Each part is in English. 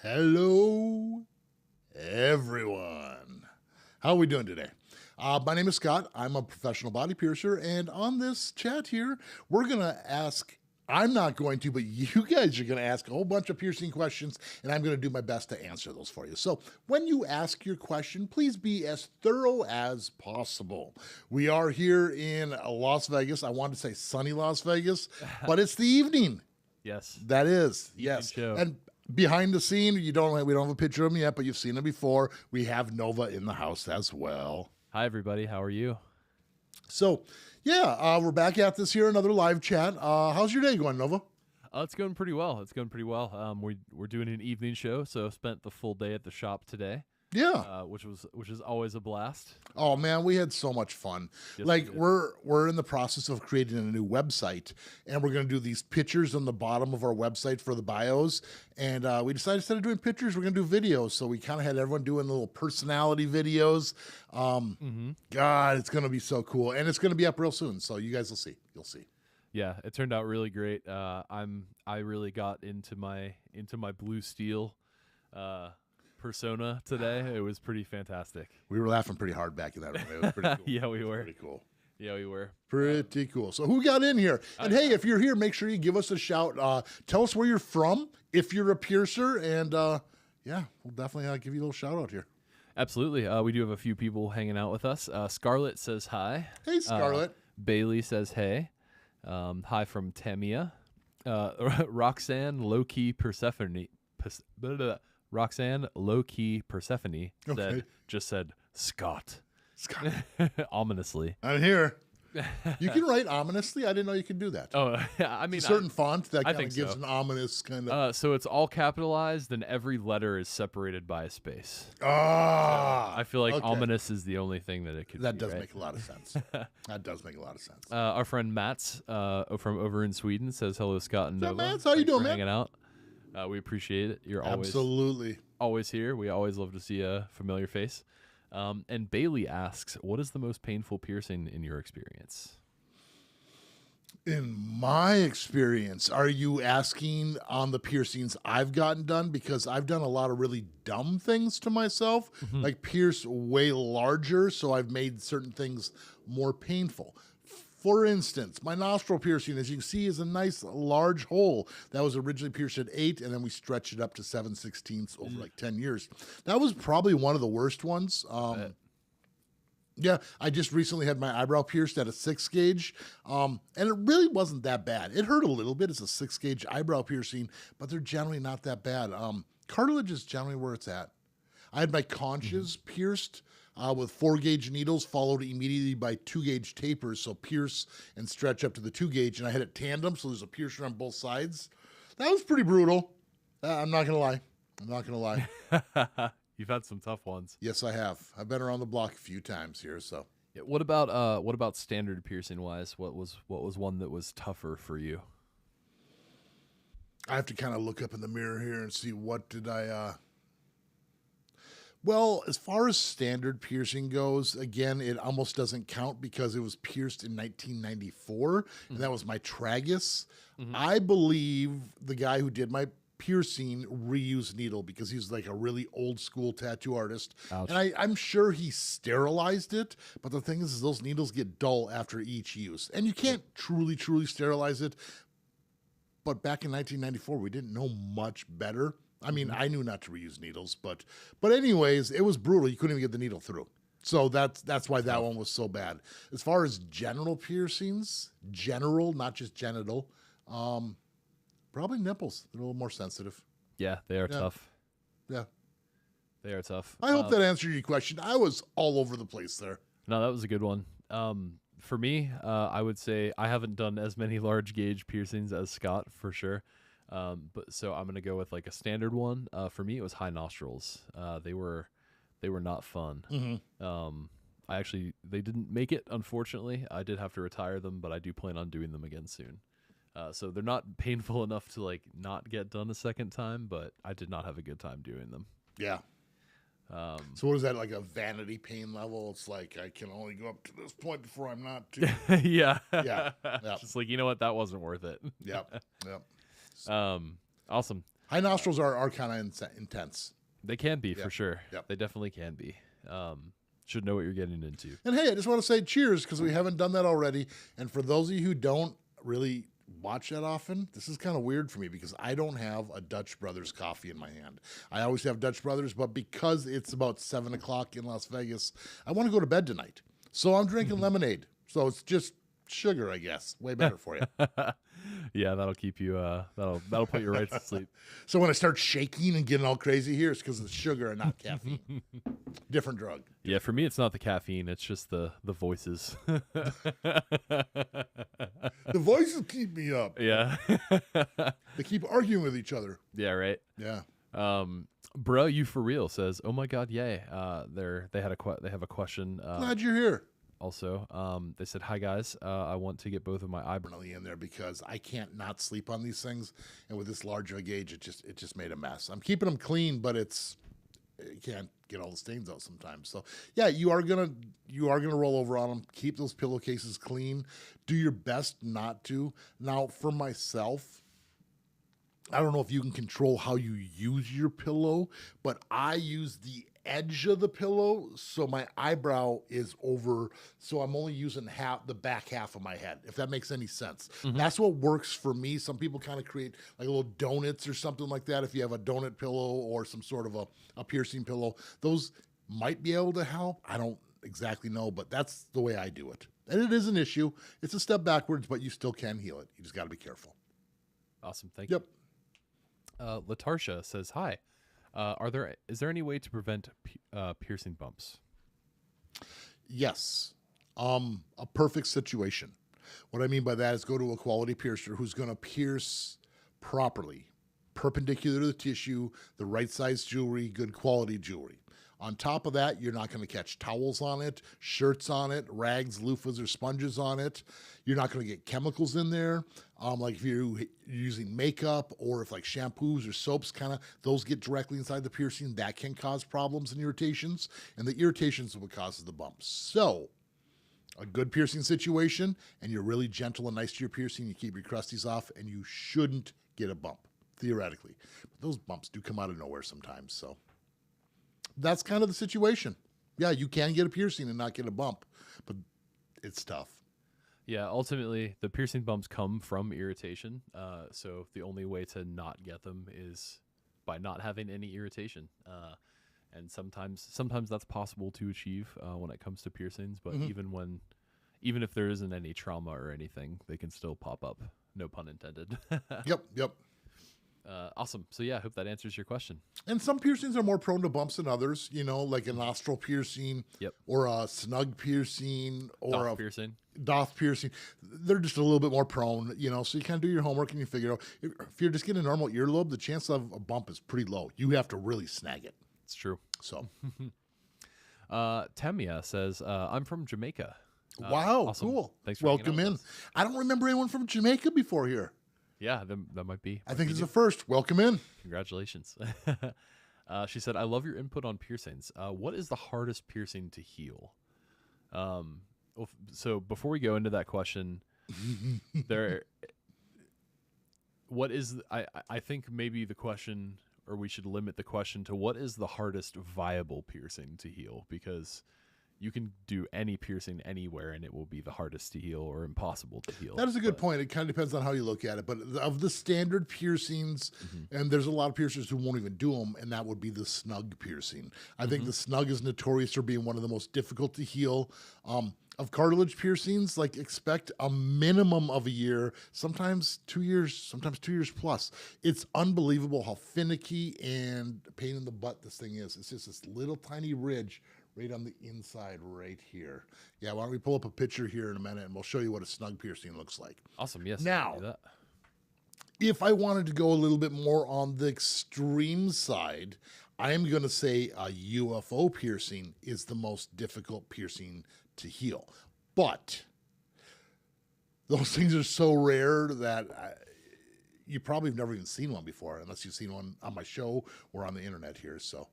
Hello, everyone. How are we doing today? My name is Scott. I'm a professional body piercer, and on this chat here, we're going to ask, I'm not going to, but you guys are going to ask a whole bunch of piercing questions, and I'm going to do my best to answer those for you. So when you ask your question, please be as thorough as possible. We are here in Las Vegas. I wanted to say sunny Las Vegas, but it's the evening. Yes. That is, Evening yes. show. And behind the scene, we don't have a picture of him yet, but you've seen him before. We have Nova in the house as well. Hi, everybody. How are you? So, yeah, we're back at this here, another live chat. How's your day going, Nova? It's going pretty well. We're doing an evening show, so spent the full day at the shop today. Yeah. Which is always a blast. Oh man, we had so much fun. Yes, like we did. we're in the process of creating a new website, and we're going to do these pictures on the bottom of our website for the bios. And we decided instead of doing pictures, we're going to do videos. So we kind of had everyone doing little personality videos. God, it's going to be so cool, and it's going to be up real soon. So you guys will see. You'll see. Yeah, it turned out really great. I really got into my blue steel persona today. It was pretty fantastic. We were laughing pretty hard back in that room. It was pretty cool. Yeah, we were. Pretty cool. Yeah, we were. Pretty cool. So who got in here? And hey, if you're here, make sure you give us a shout. Tell us where you're from, if you're a piercer, and yeah, we'll definitely give you a little shout out here. Absolutely. We do have a few people hanging out with us. Scarlett says hi. Hey, Scarlett. Bailey says hey. Hi from Tamia. Roxanne low-key Persephone. Roxanne low-key Persephone said Scott. Scott. Ominously. I'm here. You can write ominously. I didn't know you could do that. Oh, yeah. I mean, a certain font that I kind think of gives so. an ominous kind of. So it's all capitalized, and every letter is separated by a space. I I feel like okay. ominous is the only thing that it could That be, does right? make a lot of sense. That does make a lot of sense. Our friend Mats from over in Sweden says hello, Scott and What's up, Nova. Mats? How you Thanks doing, for man? hanging out. We appreciate it. You're Absolutely. always here. We always love to see a familiar face. And Bailey asks, what is the most painful piercing in your experience? In my experience, are you asking on the piercings I've gotten done? Because I've done a lot of really dumb things to myself, like pierce way larger, so I've made certain things more painful. For instance, my nostril piercing, as you can see, is a nice large hole that was originally pierced at 8, and then we stretched it up to 7/16 over like 10 years. That was probably one of the worst ones. Yeah, I just recently had my eyebrow pierced at a 6 gauge, and it really wasn't that bad. It hurt a little bit. It's a 6 gauge eyebrow piercing, but they're generally not that bad. Cartilage is generally where it's at. I had my conches pierced with 4 gauge needles, followed immediately by 2 gauge tapers, so pierce and stretch up to the 2 gauge, and I had it tandem, so there's a piercer on both sides. That was pretty brutal. I'm not gonna lie. I'm not gonna lie. You've had some tough ones. Yes, I have. I've been around the block a few times here, so. Yeah, what about standard piercing wise? What was one that was tougher for you? I have to kind of look up in the mirror here and see what did I. Well, as far as standard piercing goes, again, it almost doesn't count because it was pierced in 1994, and that was my tragus. I believe the guy who did my piercing reused needle because he's like a really old school tattoo artist. Ouch. And I'm sure he sterilized it, but the thing is those needles get dull after each use, and you can't truly sterilize it. But back in 1994, we didn't know much better. I mean, I knew not to reuse needles, but anyways, it was brutal. You couldn't even get the needle through. So that's why that one was so bad. As far as genital piercings, not just genital, probably nipples. They're a little more sensitive. Yeah, they are tough. Yeah. They are tough. I hope that answered your question. I was all over the place there. No, that was a good one. For me, I would say I haven't done as many large gauge piercings as Scott for sure. But so I'm gonna go with like a standard one. For me, it was high nostrils. They were not fun. They didn't make it, unfortunately. I did have to retire them, but I do plan on doing them again soon. So they're not painful enough to like not get done a second time, but I did not have a good time doing them. Yeah. So what is that, like a vanity pain level? It's like I can only go up to this point before I'm not too. Yeah. Yeah. Just like, you know what? That wasn't worth it. Yep. Awesome. High nostrils are kind of intense. They can be for sure. Yep. They definitely can be. Should know what you're getting into. And hey, I just want to say cheers because we haven't done that already. And for those of you who don't really watch that often, this is kind of weird for me because I don't have a Dutch Brothers coffee in my hand. I always have Dutch Brothers, but because it's about 7 o'clock in Las Vegas, I want to go to bed tonight. So I'm drinking lemonade. So it's just sugar, I guess. Way better for you. Yeah, that'll keep you. That'll put you right to sleep. So when I start shaking and getting all crazy here, it's because it's sugar and not caffeine. Different drug. Yeah, for me, it's not the caffeine. It's just the voices. The voices keep me up. Yeah. They keep arguing with each other. Yeah. Right. Yeah. Bro, you for real says, "Oh my God, yay!" They have a question. Glad you're here. Also, they said, "Hi guys, I want to get both of my eyebrows." Permanently in there because I can't not sleep on these things, and with this larger gauge, it just made a mess. I'm keeping them clean, but you can't get all the stains out sometimes. So yeah, you are gonna roll over on them. Keep those pillowcases clean. Do your best not to. Now, for myself, I don't know if you can control how you use your pillow, but I use the edge of the pillow so my eyebrow is over, so I'm only using the back half of my head, if that makes any sense. That's what works for me. Some people kind of create like little donuts or something like that. If you have a donut pillow or some sort of a piercing pillow, those might be able to help. I don't exactly know, but that's the way I do it. And it is an issue. It's a step backwards, but you still can heal it. You just got to be careful. Awesome, thank you. Latarsha says, "Hi. Is there any way to prevent piercing bumps?" Yes. A perfect situation. What I mean by that is go to a quality piercer who's going to pierce properly, perpendicular to the tissue, the right size jewelry, good quality jewelry. On top of that, you're not going to catch towels on it, shirts on it, rags, loofahs, or sponges on it. You're not going to get chemicals in there. Like if you're using makeup or if like shampoos or soaps, those get directly inside the piercing, that can cause problems and irritations. And the irritations is what causes the bumps. So a good piercing situation, and you're really gentle and nice to your piercing, you keep your crusties off, and you shouldn't get a bump, theoretically. But those bumps do come out of nowhere sometimes, so that's kind of the situation. Yeah, you can get a piercing and not get a bump, but it's tough. Yeah, ultimately, the piercing bumps come from irritation. So the only way to not get them is by not having any irritation. And sometimes that's possible to achieve when it comes to piercings. But even if there isn't any trauma or anything, they can still pop up. No pun intended. Yep. Awesome. So yeah, I hope that answers your question. And some piercings are more prone to bumps than others, like a nostril piercing or a snug piercing or a doth piercing. They're just a little bit more prone, so you kind of do your homework and you figure out if you're just getting a normal earlobe, the chance of a bump is pretty low. You have to really snag it. It's true. So Tamia says, "I'm from Jamaica." Wow, awesome. Cool. Thanks for welcome in. I don't remember anyone from Jamaica before here. Yeah, that might be. I think it's the first. Welcome in. Congratulations. She said, "I love your input on piercings. What is the hardest piercing to heal?" So before we go into that question, I think maybe the question, or we should limit the question to what is the hardest viable piercing to heal, because you can do any piercing anywhere and it will be the hardest to heal or impossible to heal. That is a good point. It kind of depends on how you look at it. But of the standard piercings, and there's a lot of piercers who won't even do them, and that would be the snug piercing. I think the snug is notorious for being one of the most difficult to heal. Of cartilage piercings, expect a minimum of a year, sometimes 2 years, sometimes 2 years plus. It's unbelievable how finicky and pain in the butt this thing is. It's just this little tiny ridge right on the inside right here. Yeah, why don't we pull up a picture here in a minute and we'll show you what a snug piercing looks like. Awesome, yes. Now, if I wanted to go a little bit more on the extreme side, I am going to say a UFO piercing is the most difficult piercing to heal. But those things are so rare that you probably have never even seen one before, unless you've seen one on my show or on the internet here. So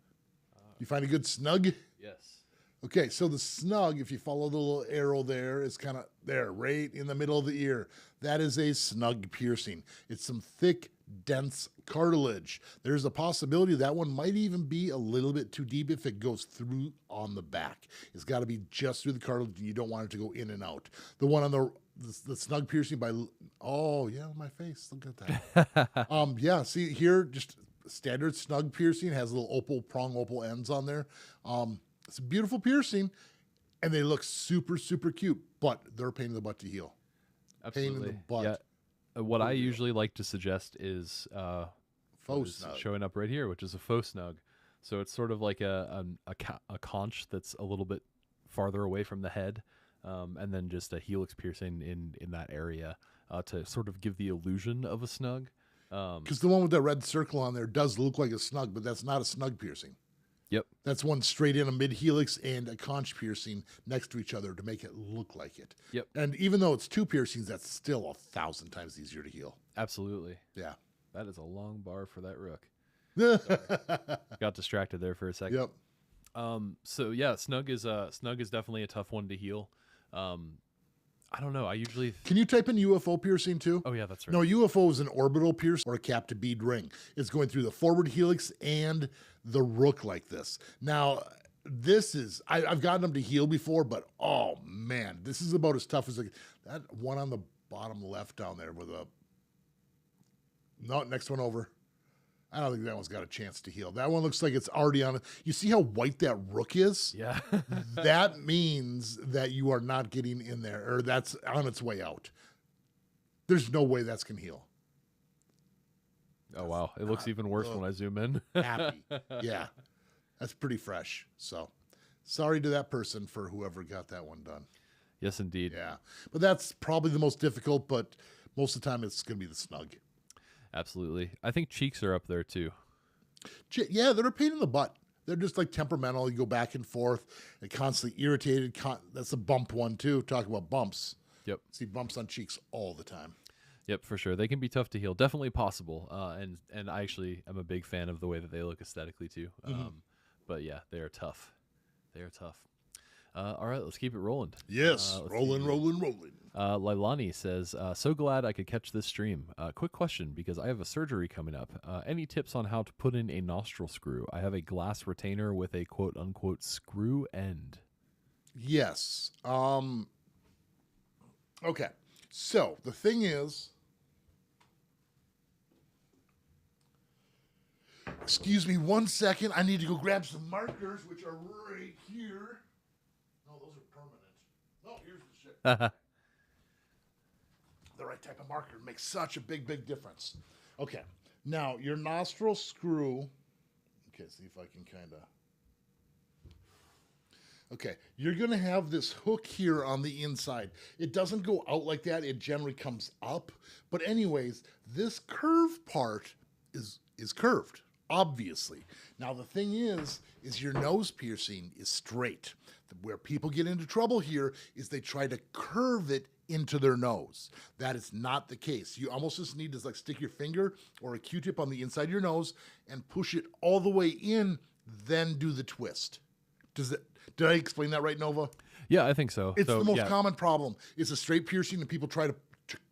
you find a good snug? Yes. Okay, so the snug, if you follow the little arrow there, is kind of there, right in the middle of the ear. That is a snug piercing. It's some thick, dense cartilage. There's a possibility that one might even be a little bit too deep if it goes through on the back. It's got to be just through the cartilage, and you don't want it to go in and out. The one on the snug piercing by, oh yeah, my face, look at that. Yeah, see here, just standard snug piercing, has little opal ends on there. It's a beautiful piercing, and they look super, super cute, but they're a pain in the butt to heal. Absolutely. Pain in the butt. Yeah. What I usually like to suggest is Faux snug. showing up right here, which is a faux snug. So it's sort of like a conch that's a little bit farther away from the head, and then just a helix piercing in that area to sort of give the illusion of a snug. Because the one with that red circle on there does look like a snug, but that's not a snug piercing. Yep. That's one straight in, a mid-helix and a conch piercing next to each other to make it look like it. Yep. And even though it's 2 piercings, that's still 1,000 times easier to heal. Absolutely. Yeah. That is a long bar for that rook. Yep. Got distracted there for a second. So yeah, snug is definitely a tough one to heal. I don't know. I usually Can you type in UFO piercing too? Oh yeah, that's right. No, UFO is an orbital pierce or a cap to bead ring. It's going through the forward helix and the rook like this. Now, this is, I've gotten them to heal before, but oh man, this is about as tough as that one on the bottom left down there with a, no, next one over. I don't think that one's got a chance to heal. That one looks like it's already on it. You see how white that rook is? Yeah. That means that you are not getting in there, or that's on its way out. There's no way that's going to heal. Oh, wow. It looks even worse when I zoom in. Happy. Yeah. That's pretty fresh. So sorry to that person for whoever got that one done. Yes, indeed. Yeah. But that's probably the most difficult, but most of the time it's going to be the snug. Absolutely. I think cheeks are up there too. Yeah, they're a pain in the butt. They're just like temperamental. You go back and forth and constantly irritated. That's a bump one too. Talk about bumps. Yep. See bumps on cheeks all the time. Yep, for sure. They can be tough to heal. Definitely possible. And I actually am a big fan of the way that they look aesthetically too. But yeah, they are tough. They are tough. All right, let's keep it rolling. Yes, rolling. Lailani says, so glad I could catch this stream. Quick question, because I have a surgery coming up. Any tips on how to put in a nostril screw? I have a glass retainer with a quote-unquote screw end. Yes. Okay, so the thing is, excuse me 1 second. I need to go grab some markers, which are right here. No, those are permanent. No, here's the shit. The right type of marker makes such a big difference. Okay, now your nostril screw. Okay, see if I can kind of. Okay, you're going to have this hook here on the inside. It doesn't go out like that. It generally comes up. But anyways, this curved part is curved, obviously. Now, the thing is your nose piercing is straight. Where people get into trouble here is they try to curve it into their nose. That is not the case. You almost just need to like stick your finger or a Q-tip on the inside of your nose and push it all the way in, then do the twist. Did I explain that right, Nova? Yeah, I think so. It's the most common problem. It's a straight piercing and people try to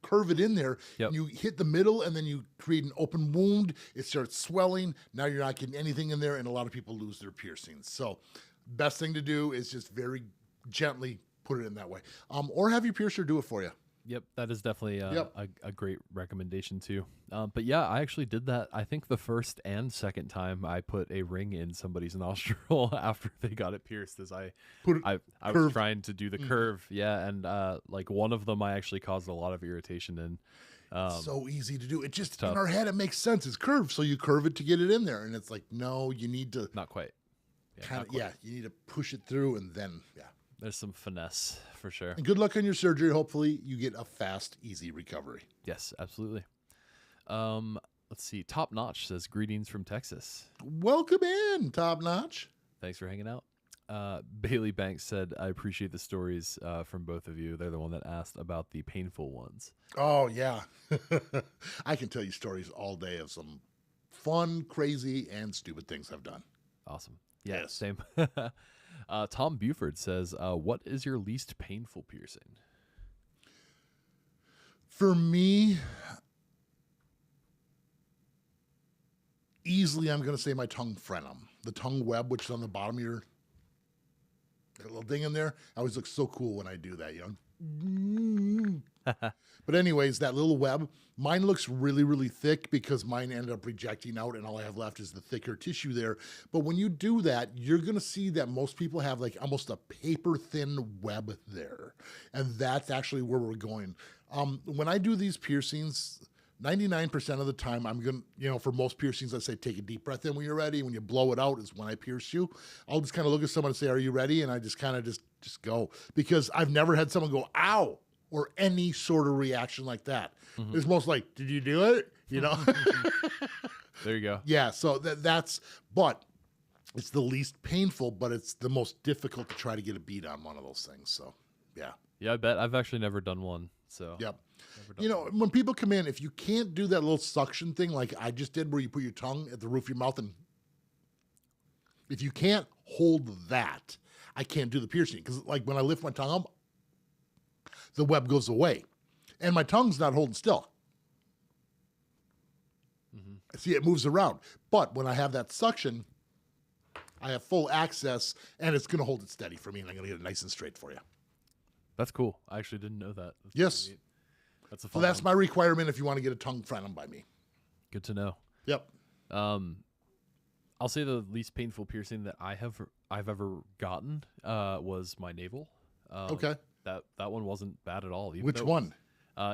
curve it in there. Yep. And you hit the middle and then you create an open wound. It starts swelling. Now you're not getting anything in there and a lot of people lose their piercings. So best thing to do is just very gently put it in that way. Or have your piercer do it for you. Yep, that is definitely a great recommendation too. But yeah, I actually did that. I think the first and second time I put a ring in somebody's nostril after they got it pierced, as I was trying to do the curve. Yeah, and like one of them I actually caused a lot of irritation in. So easy to do. It just in our head it makes sense. It's curved, so you curve it to get it in there, and it's like no, you need to not quite. You need to push it through, and then There's some finesse for sure. And good luck on your surgery. Hopefully you get a fast, easy recovery. Yes, absolutely. Let's see. Top Notch says, greetings from Texas. Welcome in, Top Notch. Thanks for hanging out. Bailey Banks said, I appreciate the stories from both of you. They're the one that asked about the painful ones. Oh, yeah. I can tell you stories all day of some fun, crazy, and stupid things I've done. Awesome. Yeah, yes. Same. Tom Buford says, what is your least painful piercing? For me, easily, I'm going to say my tongue frenum. The tongue web, which is on the bottom of your that little thing in there. I always look so cool when I do that, you know? But anyways, that little web, mine looks really, really thick because mine ended up rejecting out and all I have left is the thicker tissue there. But when you do that, you're going to see that most people have like almost a paper thin web there. And that's actually where we're going. When I do these piercings, 99% of the time, I'm going to, you know, for most piercings, I say take a deep breath in when you're ready. When you blow it out is when I pierce you. I'll just kind of look at someone and say, are you ready? And I just kind of just go. Because I've never had someone go, ow, or any sort of reaction like that. Mm-hmm. It's most like, did you do it? You know? There you go. Yeah, so that's, but it's the least painful, but it's the most difficult to try to get a beat on one of those things. So, yeah. Yeah, I bet. I've actually never done one. So, yep. You know, when people come in, if you can't do that little suction thing like I just did where you put your tongue at the roof of your mouth and if you can't hold that, I can't do the piercing. Because like when I lift my tongue up, the web goes away. And my tongue's not holding still. Mm-hmm. See, it moves around. But when I have that suction, I have full access and it's going to hold it steady for me and I'm going to get it nice and straight for you. That's cool. I actually didn't know that. That's yes. That's a fun that's one. my requirement if you want to get a tongue frenum by me. Good to know. Yep. I'll say the least painful piercing that I've ever gotten was my navel. Okay. That one wasn't bad at all. Which one?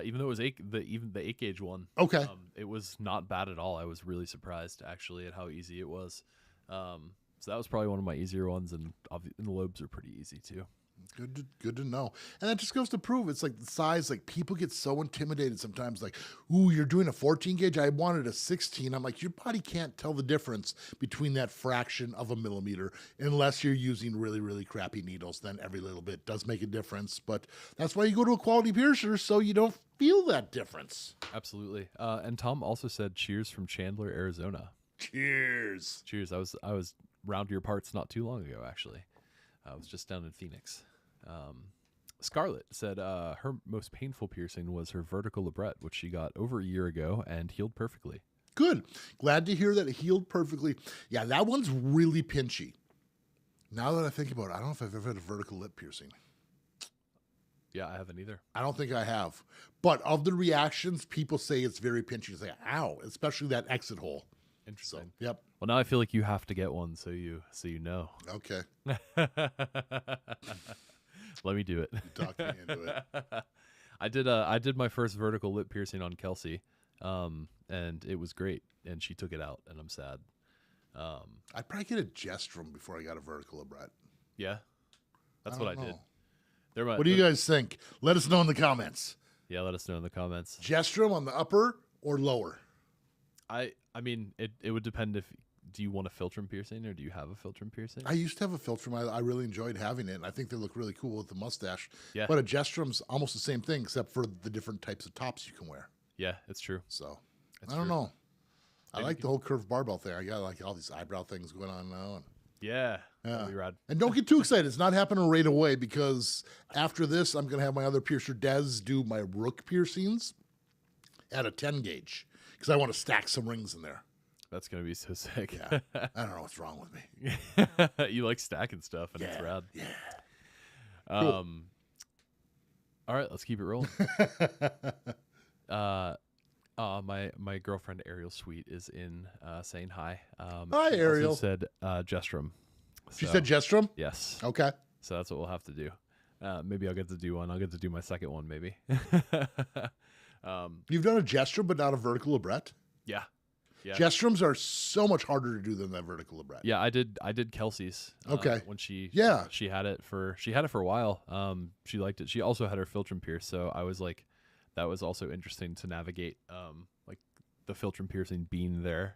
Even though it was the 8-gauge one. Okay. It was not bad at all. I was really surprised actually at how easy it was. So that was probably one of my easier ones, and the lobes are pretty easy too. Good to know. And that just goes to prove it's like the size, like people get so intimidated sometimes, like, ooh, you're doing a 14 gauge. I wanted a 16. I'm like, your body can't tell the difference between that fraction of a millimeter unless you're using really, really crappy needles. Then every little bit does make a difference. But that's why you go to a quality piercer, so you don't feel that difference. Absolutely. And Tom also said cheers from Chandler, Arizona. Cheers. Cheers. I was round your parts not too long ago, actually. I was just down in Phoenix. Scarlett said her most painful piercing was her vertical labret, which she got over a year ago and healed perfectly. Good. Glad to hear that it healed perfectly. Yeah, that one's really pinchy. Now that I think about it, I don't know if I've ever had a vertical lip piercing. Yeah, I haven't either. I don't think I have. But of the reactions, people say it's very pinchy. It's like, ow, especially that exit hole. Interesting. So, yep. Well, now I feel like you have to get one so you know. Okay. Let me do it. You talked me into it. I did my first vertical lip piercing on Kelsey, and it was great. And she took it out, and I'm sad. I'd probably get a Gestrum before I got a vertical labret. Yeah, that's what I did. What do you guys think? Let us know in the comments. Yeah, let us know in the comments. Gestrum on the upper or lower? I mean, it would depend do you want a philtrum piercing or do you have a philtrum piercing? I used to have a philtrum. I really enjoyed having it, and I think they look really cool with the mustache. Yeah. But a Gestrum's almost the same thing, except for the different types of tops you can wear. Yeah, it's true. So, I don't know. I like the whole curved barbell thing. I got like all these eyebrow things going on now. And yeah. That'd be rad. And don't get too excited. It's not happening right away because after this, I'm going to have my other piercer, Des, do my rook piercings at a 10 gauge because I want to stack some rings in there. That's going to be so sick. Yeah. I don't know what's wrong with me. You like stacking stuff, and it's rad. Yeah. Cool. All right, let's keep it rolling. My girlfriend Ariel Sweet is in saying hi. Hi, she Ariel. also said Gestrum. She said Gestrum? Yes. Okay. So that's what we'll have to do. Maybe I'll get to do one. I'll get to do my second one, maybe. You've done a Gestrum, but not a vertical labret? Yeah. Yeah. Gestrums are so much harder to do than that vertical labret. Yeah, I did Kelsey's. Okay. When she had it for a while. She liked it. She also had her philtrum pierce, so I was like, that was also interesting to navigate. Like the philtrum piercing being there.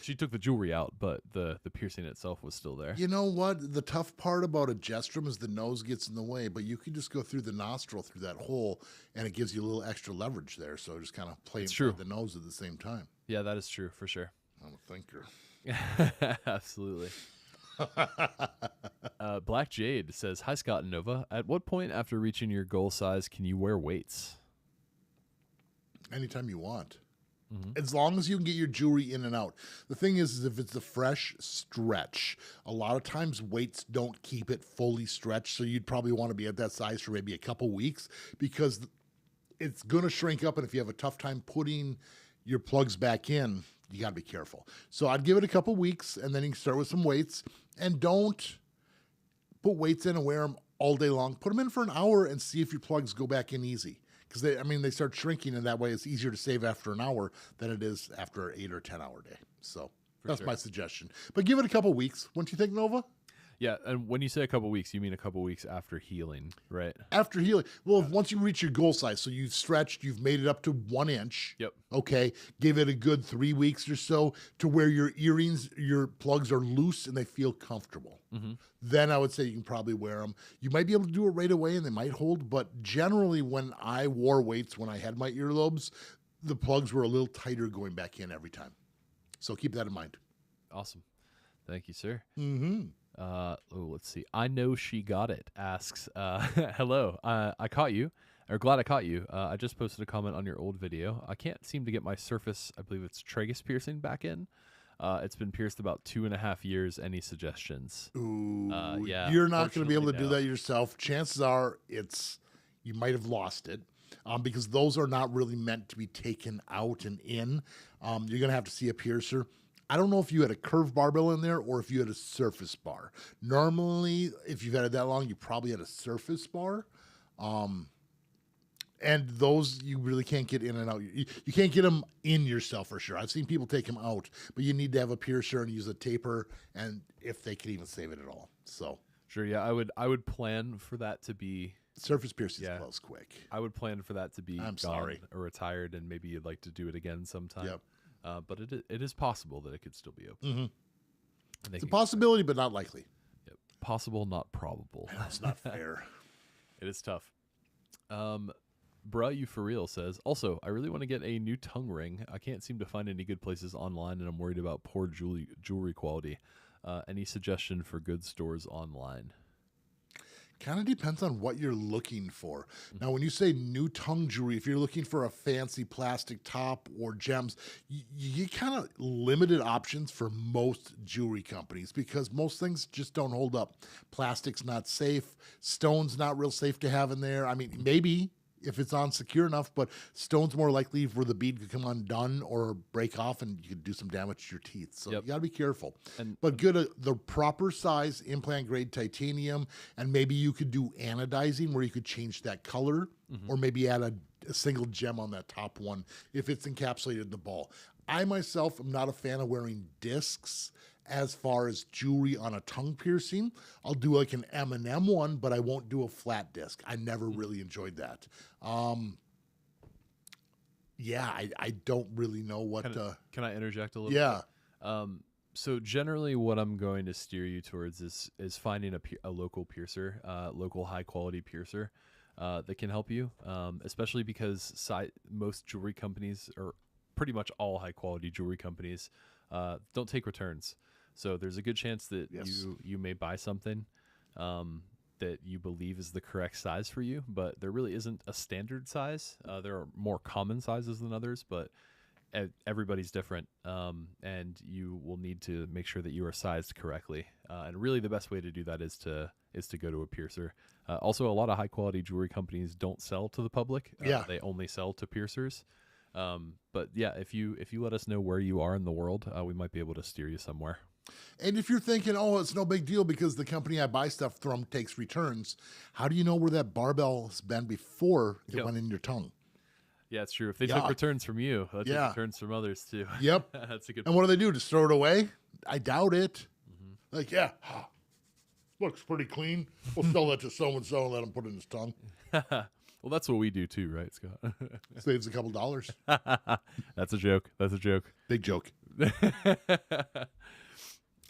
She took the jewelry out, but the piercing itself was still there. You know what? The tough part about a Gestrum is the nose gets in the way, but you can just go through the nostril through that hole, and it gives you a little extra leverage there. So just kind of play with the nose at the same time. Yeah, that is true for sure. I'm a thinker. Absolutely. Black Jade says, "Hi Scott and Nova. At what point after reaching your goal size can you wear weights?" Anytime you want. As long as you can get your jewelry in and out. The thing is if it's a fresh stretch, a lot of times weights don't keep it fully stretched, so you'd probably want to be at that size for maybe a couple weeks because it's going to shrink up, and if you have a tough time putting your plugs back in, you got to be careful. So I'd give it a couple weeks, and then you can start with some weights, and don't put weights in and wear them all day long. Put them in for an hour and see if your plugs go back in easy. Because they start shrinking, and that way it's easier to save after an hour than it is after an 8 or 10 hour day. So that's my suggestion. But give it a couple weeks. Wouldn't you think, Nova? Yeah, and when you say a couple weeks, you mean a couple weeks after healing, right? After healing. Well, once you reach your goal size, so you've stretched, you've made it up to 1 inch. Yep. Okay. Give it a good 3 weeks or so to where your earrings, your plugs are loose and they feel comfortable. Then I would say you can probably wear them. You might be able to do it right away and they might hold, but generally when I wore weights, when I had my earlobes, the plugs were a little tighter going back in every time. So keep that in mind. Awesome. Thank you, sir. Let's see. I know she got it. Asks, hello. I caught you. Or glad I caught you. I just posted a comment on your old video. I can't seem to get my surface, I believe it's tragus piercing, back in. It's been pierced about 2.5 years. Any suggestions? Ooh, yeah. You're not going to be able to do that yourself. Chances are you might have lost it because those are not really meant to be taken out and in. You're going to have to see a piercer. I don't know if you had a curved barbell in there or if you had a surface bar. Normally, if you've had it that long, you probably had a surface bar. And those you really can't get in and out. You can't get them in yourself for sure. I've seen people take them out, but you need to have a piercer and use a taper, and if they can even save it at all. So sure, yeah, I would plan for that to be surface piercings close quick. I would plan for that to be sorry. Or retired, and maybe you'd like to do it again sometime. Yep. But it is possible that it could still be open. It's a possibility, but not likely. Yep. Possible, not probable. It's not fair. It is tough. Bruh, you for real says, also, I really want to get a new tongue ring. I can't seem to find any good places online, and I'm worried about poor jewelry quality. Any suggestion for good stores online? Kind of depends on what you're looking for. Now, when you say new tongue jewelry, if you're looking for a fancy plastic top or gems, you get kind of limited options for most jewelry companies because most things just don't hold up. Plastic's not safe. Stone's not real safe to have in there. I mean, maybe if it's on secure enough, but stone's more likely where the bead could come undone or break off and you could do some damage to your teeth. So you got to be careful. But get the proper size implant grade titanium, and maybe you could do anodizing where you could change that color or maybe add a single gem on that top one if it's encapsulated in the ball. I myself am not a fan of wearing discs as far as jewelry on a tongue piercing. I'll do like an M&M one, but I won't do a flat disc. I never really enjoyed that. I don't really know what... Can I interject a little bit? So generally what I'm going to steer you towards is finding a local piercer, local high-quality piercer that can help you, especially because most jewelry companies, or pretty much all high-quality jewelry companies, don't take returns. So there's a good chance that you may buy something that you believe is the correct size for you, but there really isn't a standard size. There are more common sizes than others, but everybody's different, and you will need to make sure that you are sized correctly. And really the best way to do that is to go to a piercer. Also, a lot of high-quality jewelry companies don't sell to the public. They only sell to piercers. But yeah, if you let us know where you are in the world, we might be able to steer you somewhere. And if you're thinking, oh, it's no big deal because the company I buy stuff from takes returns, how do you know where that barbell has been before it went in your tongue? Yeah, it's true. If they took returns from you, they'll take returns from others too. Yep. That's a good point. And what do they do? Just throw it away? I doubt it. Like, looks pretty clean. We'll sell that to so-and-so and let him put it in his tongue. Well, that's what we do too, right, Scott? Saves a couple dollars. That's a joke. That's a joke. Big joke.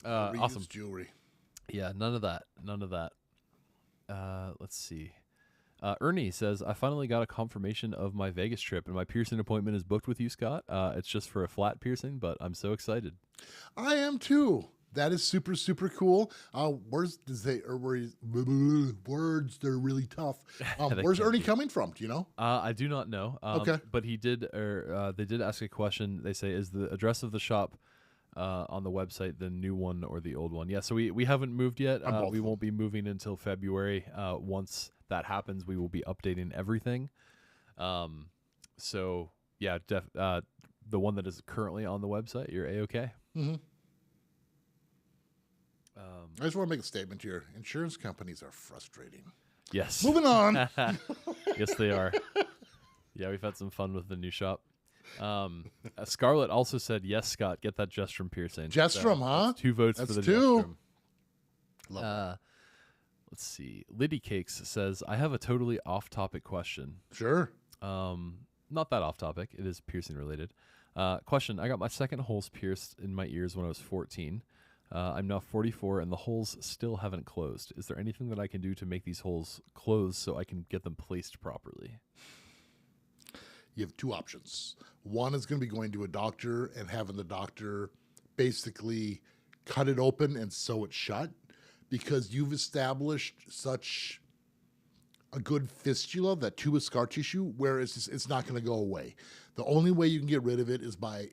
Awesome. Jewelry. Yeah, none of that. None of that. Let's see. Ernie says, I finally got a confirmation of my Vegas trip, and my piercing appointment is booked with you, Scott. It's just for a flat piercing, but I'm so excited. I am too. That is super, super cool. Where's does they or where is, words? They're really tough. They Where's can Ernie be. coming from? Do you know? I do not know. Okay. But he did, or they did ask a question. They say, is the address of the shop on the website the new one or the old one? Yeah, so we haven't moved yet. We won't be moving until February. Once that happens, we will be updating everything. So yeah, the one that is currently on the website, you're A-okay. Mm-hmm. I just want to make a statement here. Insurance companies are frustrating. Yes. Moving on. Yes, they are. Yeah, we've had some fun with the new shop. Scarlett also said, yes, Scott, get that Jestrum piercing. Jestrum, huh? That's 2 votes That's for the 2. Jestrum. Love Let's see. Liddy Cakes says, I have a totally off-topic question. Sure. Not that off-topic. It is piercing related. Question, I got my second holes pierced in my ears when I was 14. I'm now 44, and the holes still haven't closed. Is there anything that I can do to make these holes close so I can get them placed properly? You have 2 options. One is going to be going to a doctor and having the doctor basically cut it open and sew it shut, because you've established such a good fistula, that tube of scar tissue, where it's not going to go away. The only way you can get rid of it is by,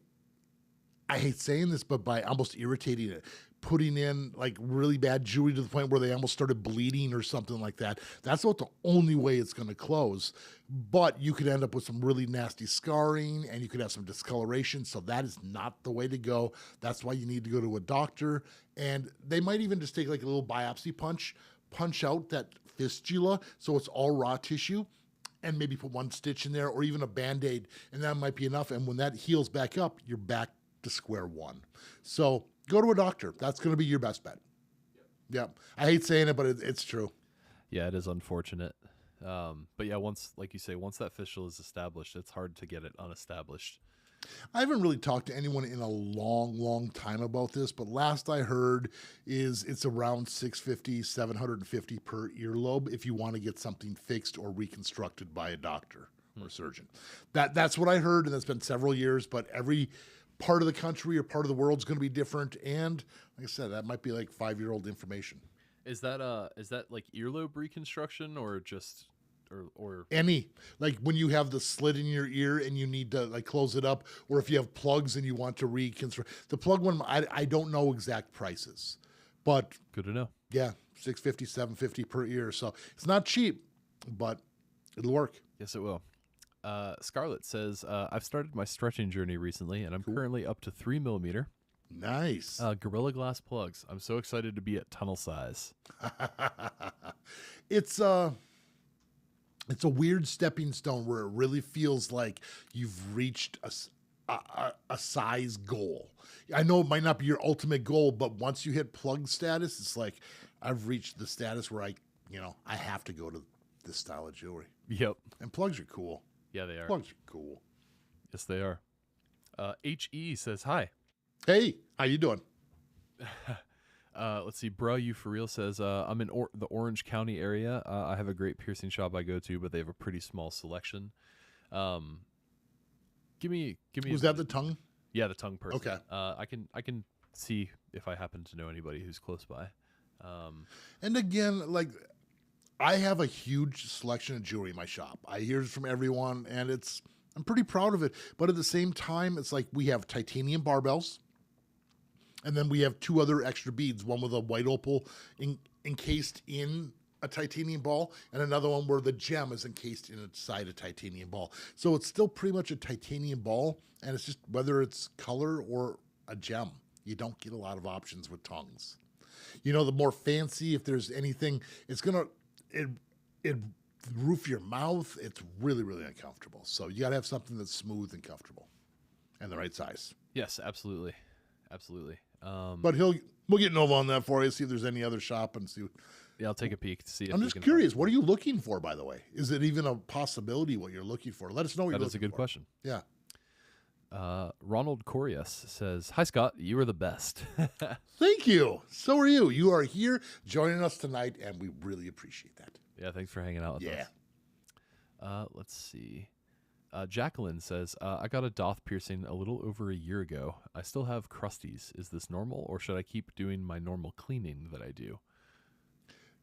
I hate saying this, but by almost irritating it, putting in like really bad jewelry to the point where they almost started bleeding or something like that. That's not the only way it's going to close, but you could end up with some really nasty scarring, and you could have some discoloration. So that is not the way to go. That's why you need to go to a doctor, and they might even just take like a little biopsy punch out that fistula so it's all raw tissue, and maybe put 1 stitch in there or even a Band-Aid, and that might be enough. And when that heals back up, you're back to square one. So go to a doctor. That's going to be your best bet. Yep. I hate saying it, but it's true. Yeah, it is unfortunate. But yeah, once, like you say, once that fistula is established, it's hard to get it unestablished. I haven't really talked to anyone in a long, long time about this, but last I heard is it's around $650, $750 per earlobe if you want to get something fixed or reconstructed by a doctor or surgeon. That's what I heard, and that's been several years, but every part of the country or part of the world is going to be different. And like I said, that might be like 5-year-old information. Is that like earlobe reconstruction or just or any, like when you have the slit in your ear and you need to like close it up, or if you have plugs and you want to reconstruct the plug one, I don't know exact prices, but good to know. Yeah, $650, $750 per ear. So it's not cheap, but it'll work. Yes, it will. Scarlett says, I've started my stretching journey recently, and I'm currently up to 3 millimeter. Nice. Gorilla Glass plugs. I'm so excited to be at tunnel size. It's a weird stepping stone where it really feels like you've reached a size goal. I know it might not be your ultimate goal, but once you hit plug status, it's like I've reached the status where I have to go to this style of jewelry. Yep. And plugs are cool. Yeah, they are. Plugs are cool. Yes, they are. HE says, hi. Hey, how you doing? Let's see. Bruh, you for real says, I'm in the Orange County area. I have a great piercing shop I go to, but they have a pretty small selection. Give me. Was that the tongue? Yeah, the tongue person. Okay. I can see if I happen to know anybody who's close by. And again, like I have a huge selection of jewelry in my shop. I hear it from everyone, and I'm pretty proud of it. But at the same time, it's like we have titanium barbells, and then we have 2 other extra beads, one with a white opal encased in a titanium ball, and another one where the gem is encased inside a titanium ball. So it's still pretty much a titanium ball, and it's just whether it's color or a gem. You don't get a lot of options with tongues. The more fancy, if there's anything, it's going to it roof your mouth. It's really, really uncomfortable. So you got to have something that's smooth and comfortable and the right size. Yes, absolutely. Absolutely. But we'll get Nova on that for you, see if there's any other shop and see. Yeah, I'll take a peek to see if I'm just curious, what are you looking for, by the way? Is it even a possibility what you're looking for? Let us know what you're looking for. That is a good question. Yeah. Ronald Corias says, hi, Scott. You are the best. Thank you. So are you. You are here joining us tonight, and we really appreciate that. Yeah, thanks for hanging out with us. Yeah. Let's see. Jacqueline says, I got a doth piercing a little over a year ago. I still have crusties. Is this normal, or should I keep doing my normal cleaning that I do?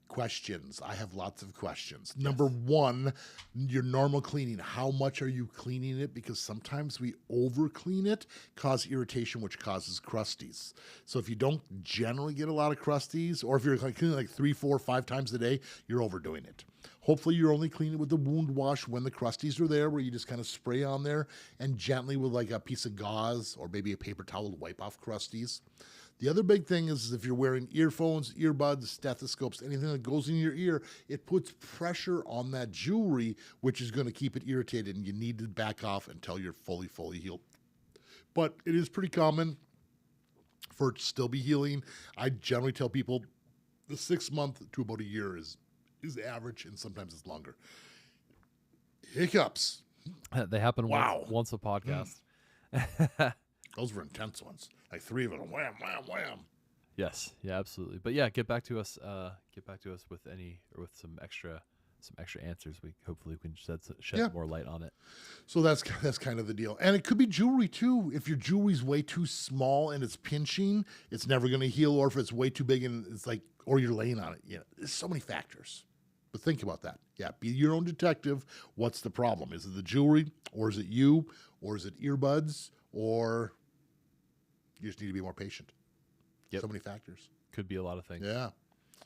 Questions. I have lots of questions. Number one, your normal cleaning. How much are you cleaning it? Because sometimes we over clean it, cause irritation, which causes crusties. So if you don't generally get a lot of crusties, or if you're cleaning like 3, 4, 5 times a day, you're overdoing it. Hopefully you're only cleaning with the wound wash when the crusties are there, where you just kind of spray on there and gently with like a piece of gauze or maybe a paper towel to wipe off crusties. The other big thing is if you're wearing earphones, earbuds, stethoscopes, anything that goes in your ear, it puts pressure on that jewelry, which is going to keep it irritated, and you need to back off until you're fully healed. But it is pretty common for it to still be healing. I generally tell people the 6 month to about a year is average, and sometimes it's longer. Hiccups. They happen once a podcast. Those were intense ones. Like 3 of them. Wham, wham, wham. Yes, yeah, absolutely. But yeah, get back to us. Get back to us with some extra answers. Hopefully we can shed more light on it. So that's kind of the deal. And it could be jewelry too. If your jewelry's way too small and it's pinching, it's never going to heal. Or if it's way too big and it's like, or you're laying on it. Yeah, there's so many factors. But think about that. Yeah, be your own detective. What's the problem? Is it the jewelry, or is it you, or is it earbuds, or you just need to be more patient? Yep. So many factors. Could be a lot of things. Yeah.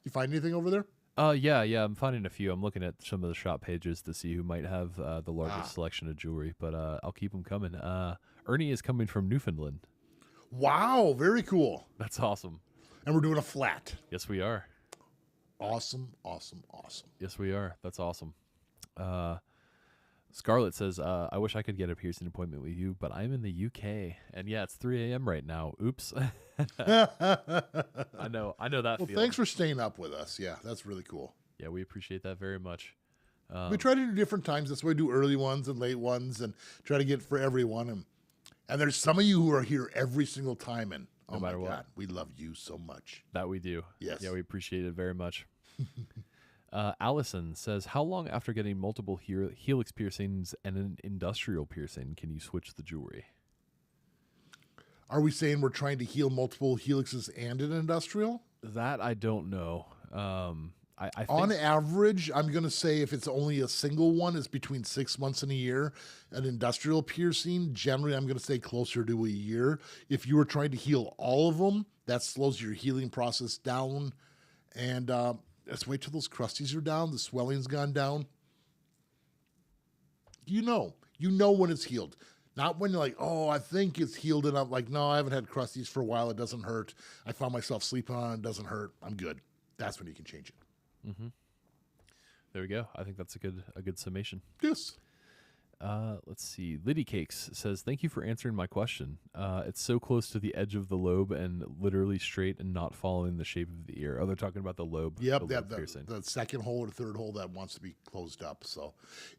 You find anything over there? Yeah. I'm finding a few. I'm looking at some of the shop pages to see who might have the largest selection of jewelry, but I'll keep them coming. Ernie is coming from Newfoundland. Wow, very cool. That's awesome. And we're doing a flat. Yes, we are. Awesome. Yes, we are. That's awesome. Scarlett says, I wish I could get a piercing appointment with you, but I'm in the UK. And yeah, it's 3 a.m. right now. Oops. I know that feeling. Thanks for staying up with us. Yeah, that's really cool. Yeah, we appreciate that very much. We try to do different times. That's why we do early ones and late ones and try to get for everyone. And there's some of you who are here every single time. And no matter what, we love you so much. That we do. Yes. Yeah, we appreciate it very much. Allison says, how long after getting multiple helix piercings and an industrial piercing can you switch the jewelry? Are we saying we're trying to heal multiple helixes and an industrial? That I don't know. I think on average, I'm going to say if it's only a single one, it's between 6 months and a year. An industrial piercing, generally, I'm going to say closer to a year. If you were trying to heal all of them, that slows your healing process down. And let's wait till those crusties are down, the swelling's gone down. You know when it's healed. Not when you're like, oh, I think it's healed, and I'm like, no, I haven't had crusties for a while. It doesn't hurt. I found myself sleeping on it. It doesn't hurt. I'm good. That's when you can change it. Mm-hmm. There we go. I think that's a good summation. Yes. Let's see. Liddy Cakes says, thank you for answering my question. It's so close to the edge of the lobe and literally straight and not following the shape of the ear. Oh, they're talking about the lobe. Yep, the lobe piercing. The second hole or third hole that wants to be closed up. So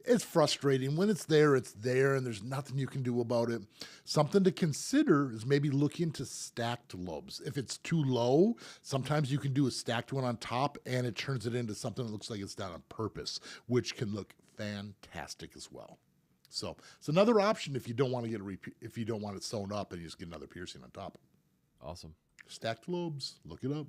it's frustrating. When it's there, and there's nothing you can do about it. Something to consider is maybe look into stacked lobes. If it's too low, sometimes you can do a stacked one on top, and it turns it into something that looks like it's done on purpose, which can look fantastic as well. So it's another option if you don't want to get if you don't want it sewn up and you just get another piercing on top. Awesome. Stacked lobes. Look it up.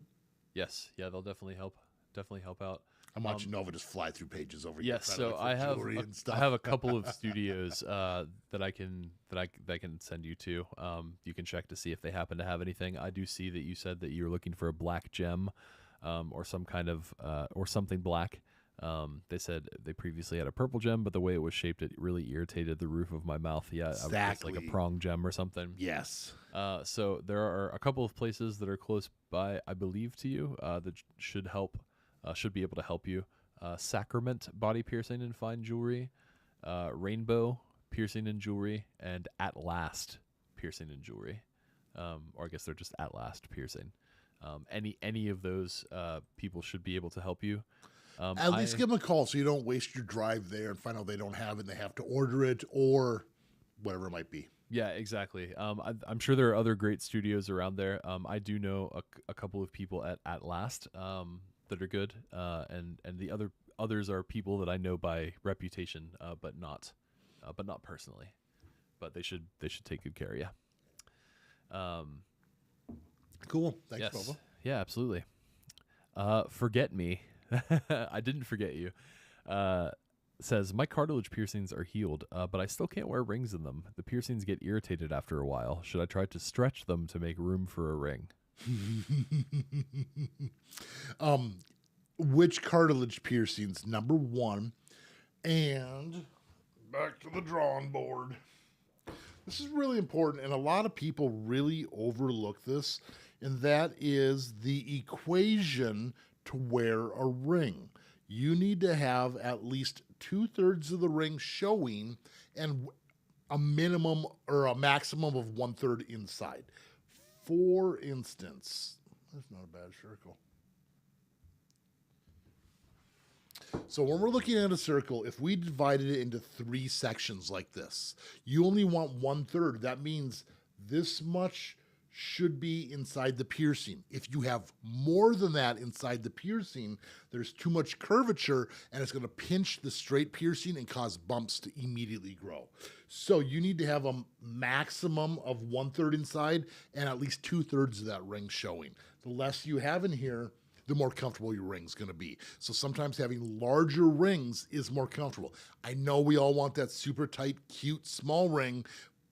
Yes. Yeah, they'll definitely help. Definitely help out. I'm watching Nova just fly through pages over here. Yes. So I have a couple of studios that I can send you to. You can check to see if they happen to have anything. I do see that you said that you're looking for a black gem, or some kind of or something black. They said they previously had a purple gem, but the way it was shaped, it really irritated the roof of my mouth. Yeah, exactly. I was like a prong gem or something. Yes. So there are a couple of places that are close by, I believe, to you that should be able to help you. Sacrament Body Piercing and Fine Jewelry, Rainbow Piercing and Jewelry, and At Last Piercing and Jewelry. Or I guess they're just At Last Piercing. Any of those people should be able to help you. At least give them a call so you don't waste your drive there and find out they don't have it and they have to order it or whatever it might be. Yeah, exactly. I'm sure there are other great studios around there. I do know a couple of people at Last that are good, and the others are people that I know by reputation, but not but not personally. But they should take good care. Yeah. Cool. Thanks, Yes. Bobo. Yeah, absolutely. Forget me. I didn't forget you. Says, my cartilage piercings are healed, but I still can't wear rings in them. The piercings get irritated after a while. Should I try to stretch them to make room for a ring? Which cartilage piercings? Number one. And back to the drawing board. This is really important, and a lot of people really overlook this, and that is the equation to wear a ring. You need to have at least 2/3 of the ring showing and a minimum or a maximum of 1/3 inside. For instance, that's not a bad circle. So when we're looking at a circle, if we divided it into 3 sections like this, you only want 1/3. That means this much should be inside the piercing. If you have more than that inside the piercing, there's too much curvature and it's going to pinch the straight piercing and cause bumps to immediately grow. So you need to have a maximum of 1/3 inside and at least 2/3 of that ring showing. The less you have in here, the more comfortable your ring's going to be. So sometimes having larger rings is more comfortable. I know we all want that super tight, cute, small ring,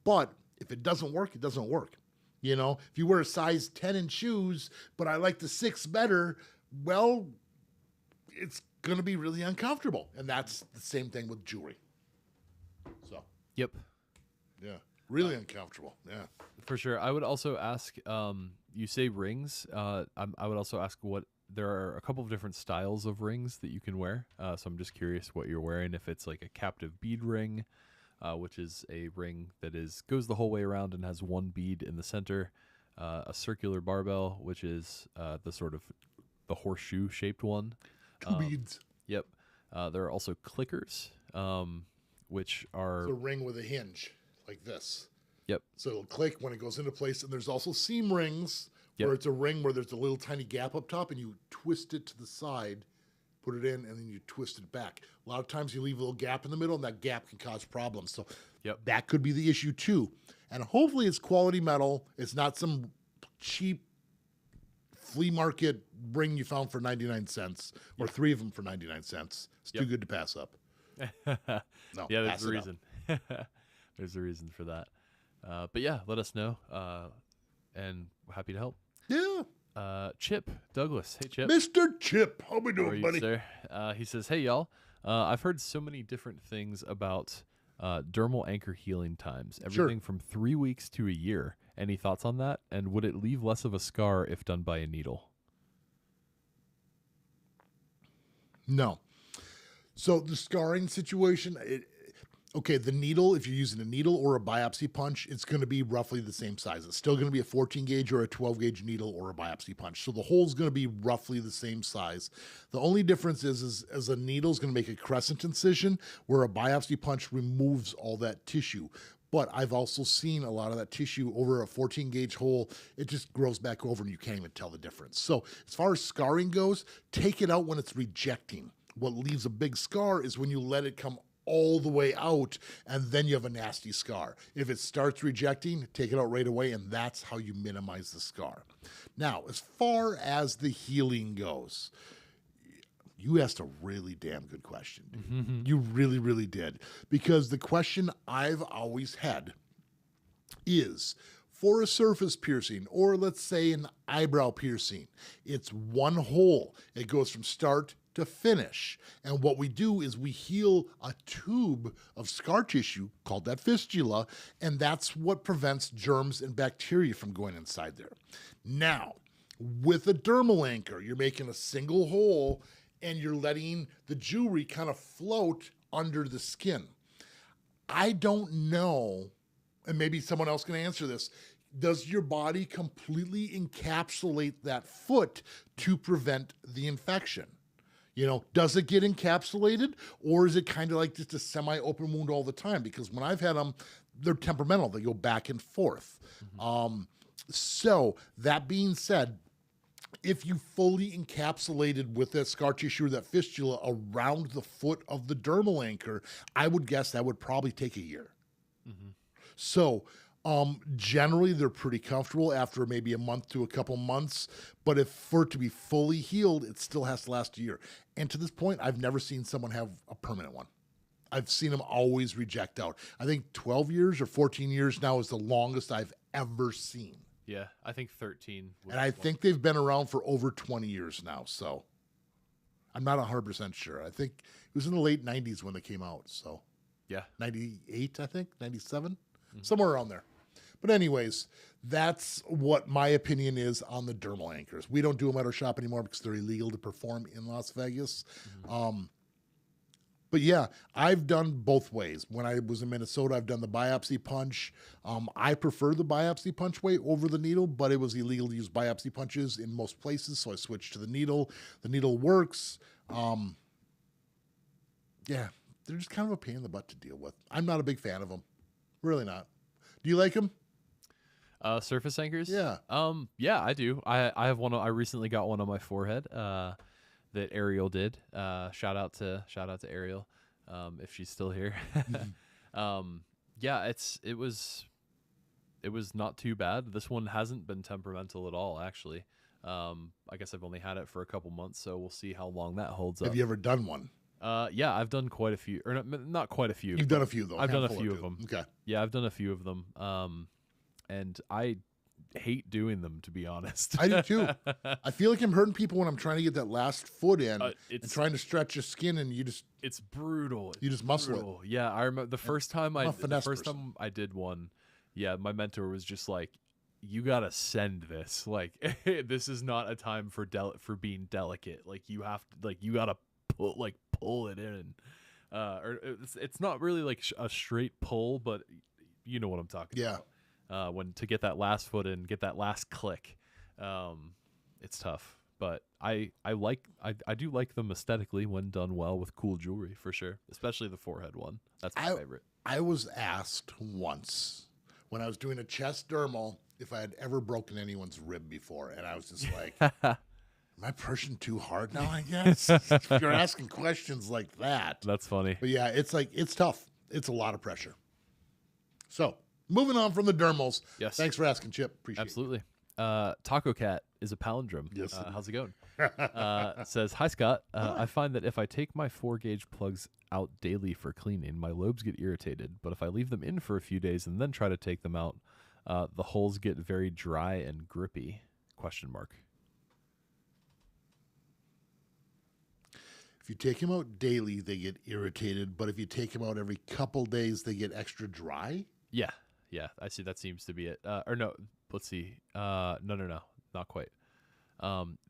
but if it doesn't work, it doesn't work. You know, if you wear a size 10 in shoes, but I like the 6 better, well, it's going to be really uncomfortable. And that's the same thing with jewelry. So, Yep. yeah, really uncomfortable. Yeah. For sure. I would also ask, you say rings. I would also ask what, there are a couple of different styles of rings that you can wear. So I'm just curious what you're wearing. If it's like a captive bead ring, which is a ring that goes the whole way around and has one bead in the center. A circular barbell, which is the sort of the horseshoe shaped one. 2 beads. Yep. There are also clickers, which are... It's a ring with a hinge like this. Yep. So it'll click when it goes into place. And there's also seam rings where it's a ring where there's a little tiny gap up top and you twist it to the side, put it in, and then you twist it back. A lot of times you leave a little gap in the middle and that gap can cause problems. So that could be the issue too. And hopefully it's quality metal. It's not some cheap flea market ring you found for 99 cents or 3 of them for 99 cents. It's too good to pass up. No, yeah, there's a reason. There's a reason for that. But yeah, let us know. And we're happy to help. Yeah. Chip Douglas. Hey, Chip. Mr. Chip. How we How are doing, you, buddy? sir? He says, hey, y'all. I've heard so many different things about dermal anchor healing times. Everything from 3 weeks to a year. Any thoughts on that? And would it leave less of a scar if done by a needle? No. So the scarring situation, the needle, if you're using a needle or a biopsy punch, it's going to be roughly the same size. It's still going to be a 14 gauge or a 12 gauge needle or a biopsy punch. So the hole's going to be roughly the same size. The only difference is a needle is going to make a crescent incision where a biopsy punch removes all that tissue. But I've also seen a lot of that tissue over a 14 gauge hole. It just grows back over and you can't even tell the difference. So as far as scarring goes, take it out when it's rejecting. What leaves a big scar is when you let it come all the way out and then you have a nasty scar. If it starts rejecting, take it out right away, and that's how you minimize the scar. Now, as far as the healing goes, you asked a really damn good question. Mm-hmm. You really, really did. Because the question I've always had is, for a surface piercing, or let's say an eyebrow piercing, it's one hole. It goes from start to finish. And what we do is we heal a tube of scar tissue called that fistula, and that's what prevents germs and bacteria from going inside there. Now, with a dermal anchor, you're making a single hole and you're letting the jewelry kind of float under the skin. I don't know, and maybe someone else can answer this, does your body completely encapsulate that foot to prevent the infection? You know, does it get encapsulated, or is it kind of like just a semi-open wound all the time? Because when I've had them, they're temperamental. They go back and forth. Mm-hmm. So that being said, if you fully encapsulated with that scar tissue or that fistula around the foot of the dermal anchor, I would guess that would probably take a year. So generally they're pretty comfortable after maybe a month to a couple months, but if for it to be fully healed, it still has to last a year. And to this point, I've never seen someone have a permanent one. I've seen them always reject out. I think 12 years or 14 years now is the longest I've ever seen. Yeah, I think 13. And I think they've been around for over 20 years now, so I'm not 100% sure. I think it was in the late 90s when they came out, so Yeah. 98, I think, 97, somewhere around there. But anyways, that's what my opinion is on the dermal anchors. We don't do them at our shop anymore because they're illegal to perform in Las Vegas. But yeah, I've done both ways. When I was in Minnesota, I've done the biopsy punch. I prefer the biopsy punch way over the needle, but it was illegal to use biopsy punches in most places, so I switched to the needle. The needle works. Yeah, they're just kind of a pain in the butt to deal with. I'm not a big fan of them. Really not. Do you like them? Surface anchors? Yeah. Yeah, I do. I have one. I recently got one on my forehead. That Ariel did. Shout out to Ariel, if she's still here. Yeah, it was not too bad. This one hasn't been temperamental at all, actually. I guess I've only had it for a couple months, so we'll see how long that holds up. Have you ever done one? Yeah, I've done quite a few, or not quite a few. You've done a few though. I've done a few of them. Okay. Yeah, I've done a few of them. And I hate doing them, to be honest. I do too. I feel like I'm hurting people when I'm trying to get that last foot in It's and trying to stretch your skin, and it's brutal. You just muscle it. Yeah, I remember the first time I'm a finesse person. I did one. Yeah, my mentor was just like, "You gotta send this. Like, this is not a time for being delicate. Like, you have to, you gotta pull it in. Or it's not really like a straight pull, but you know what I'm talking about. When to get that last foot in, get that last click, it's tough. But I do like them aesthetically when done well with cool jewelry, for sure. Especially the forehead one. That's my favorite. I was asked once when I was doing a chest dermal if I had ever broken anyone's rib before, and I was just like, am I pushing too hard now, I guess? If you're asking questions like that. That's funny. But yeah, it's tough. It's a lot of pressure. So, moving on from the dermals. Yes. Thanks for asking, Chip. Appreciate it. Absolutely. Taco Cat is a palindrome. Yes. How's it going? Says, hi, Scott. I find that if I take my 4-gauge plugs out daily for cleaning, my lobes get irritated. But if I leave them in for a few days and then try to take them out, the holes get very dry and grippy. ? If you take them out daily, they get irritated. But if you take them out every couple days, they get extra dry. Yeah. I see. That seems to be it. Or no, let's see. No, not quite.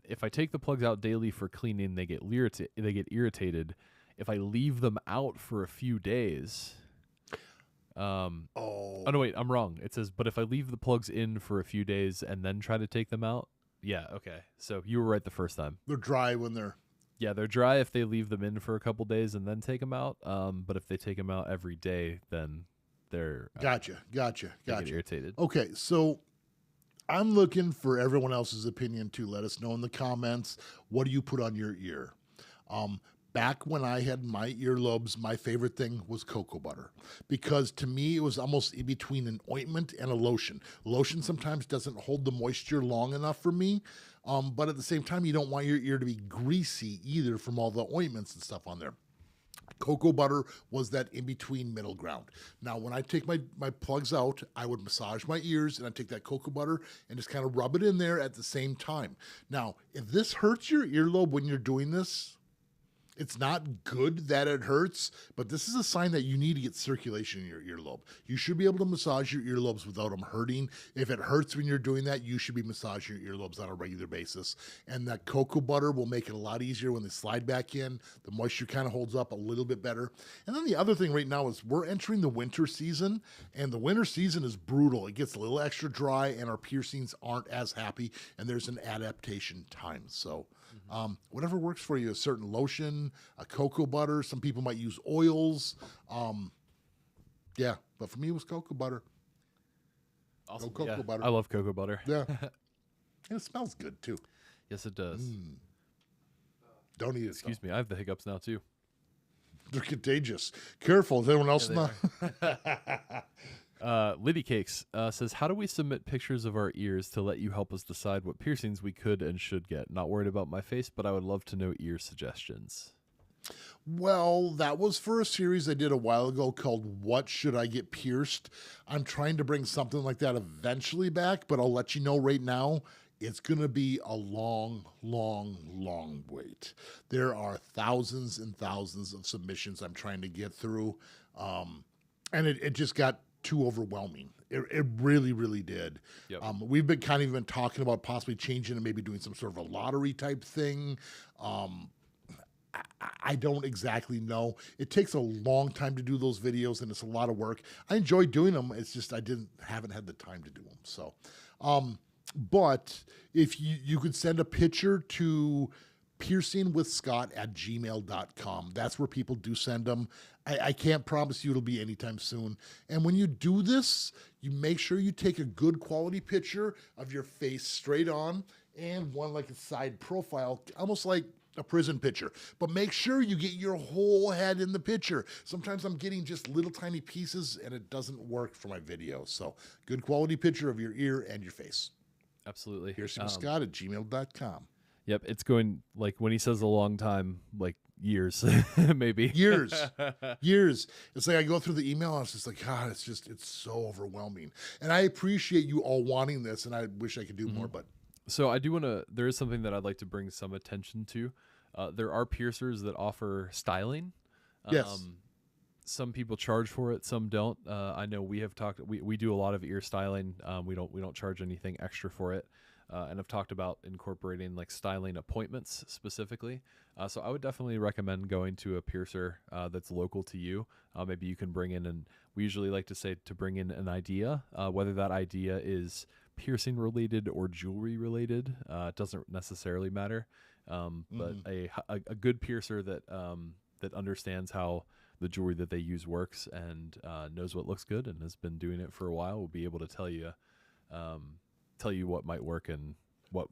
If I take the plugs out daily for cleaning, they get irritated. If I leave them out for a few days. Oh no, wait, I'm wrong. It says, but if I leave the plugs in for a few days and then try to take them out. Yeah. Okay. So you were right the first time. They're dry when they're. Yeah, they're dry if they leave them in for a couple days and then take them out. But if they take them out every day, then they're Gotcha. Get irritated. Okay, so I'm looking for everyone else's opinion too. Let us know in the comments. What do you put on your ear? Back when I had my earlobes, my favorite thing was cocoa butter because to me it was almost in between an ointment and a lotion. Lotion sometimes doesn't hold the moisture long enough for me, but at the same time, you don't want your ear to be greasy either from all the ointments and stuff on there. Cocoa butter was that in-between middle ground. Now, when I take my plugs out, I would massage my ears, and I'd take that cocoa butter and just kind of rub it in there at the same time. Now, if this hurts your earlobe when you're doing this, it's not good that it hurts, but this is a sign that you need to get circulation in your earlobe. You should be able to massage your earlobes without them hurting. If it hurts when you're doing that, you should be massaging your earlobes on a regular basis. And that cocoa butter will make it a lot easier when they slide back in. The moisture kind of holds up a little bit better. And then the other thing right now is we're entering the winter season, and the winter season is brutal. It gets a little extra dry, and our piercings aren't as happy, and there's an adaptation time. So whatever works for you, a certain lotion, a cocoa butter. Some people might use oils. Yeah, but for me, it was cocoa butter. Awesome. Cocoa butter. I love cocoa butter. Yeah. And it smells good, too. Yes, it does. Don't eat it. Excuse me, I have the hiccups now too. They're contagious. Careful. Is anyone else Yeah, not? Liddy Cakes says, how do we submit pictures of our ears to let you help us decide what piercings we could and should get? Not worried about my face, but I would love to know ear suggestions. Well, that was for a series I did a while ago called What Should I Get Pierced? I'm trying to bring something like that eventually back, but I'll let you know right now, it's going to be a long, long, long wait. There are thousands and thousands of submissions I'm trying to get through, and it just got too overwhelming. It really, really did. Yep. We've been kind of even talking about possibly changing and maybe doing some sort of a lottery type thing. I don't exactly know. It takes a long time to do those videos, and it's a lot of work. I enjoy doing them. It's just I haven't had the time to do them. So, but if you could send a picture to PiercingWithScott@gmail.com. That's where people do send them. I can't promise you it'll be anytime soon. And when you do this, you make sure you take a good quality picture of your face straight on and one like a side profile, almost like a prison picture. But make sure you get your whole head in the picture. Sometimes I'm getting just little tiny pieces and it doesn't work for my video. So good quality picture of your ear and your face. Absolutely. PiercingWithScott@gmail.com. Yep, it's going, like, when he says a long time, like years, maybe. Years. It's like I go through the email and it's just like, God, it's so overwhelming. And I appreciate you all wanting this, and I wish I could do more, but. So I do want to, there is something that I'd like to bring some attention to. There are piercers that offer styling. Yes. Some people charge for it, some don't. I know we have talked, we do a lot of ear styling. We don't charge anything extra for it. And I've talked about incorporating like styling appointments specifically. So I would definitely recommend going to a piercer that's local to you. Maybe you can bring in, and we usually like to say to bring in an idea, whether that idea is piercing related or jewelry related. It doesn't necessarily matter. But a good piercer that that understands how the jewelry that they use works and knows what looks good and has been doing it for a while will be able to tell you what might work and what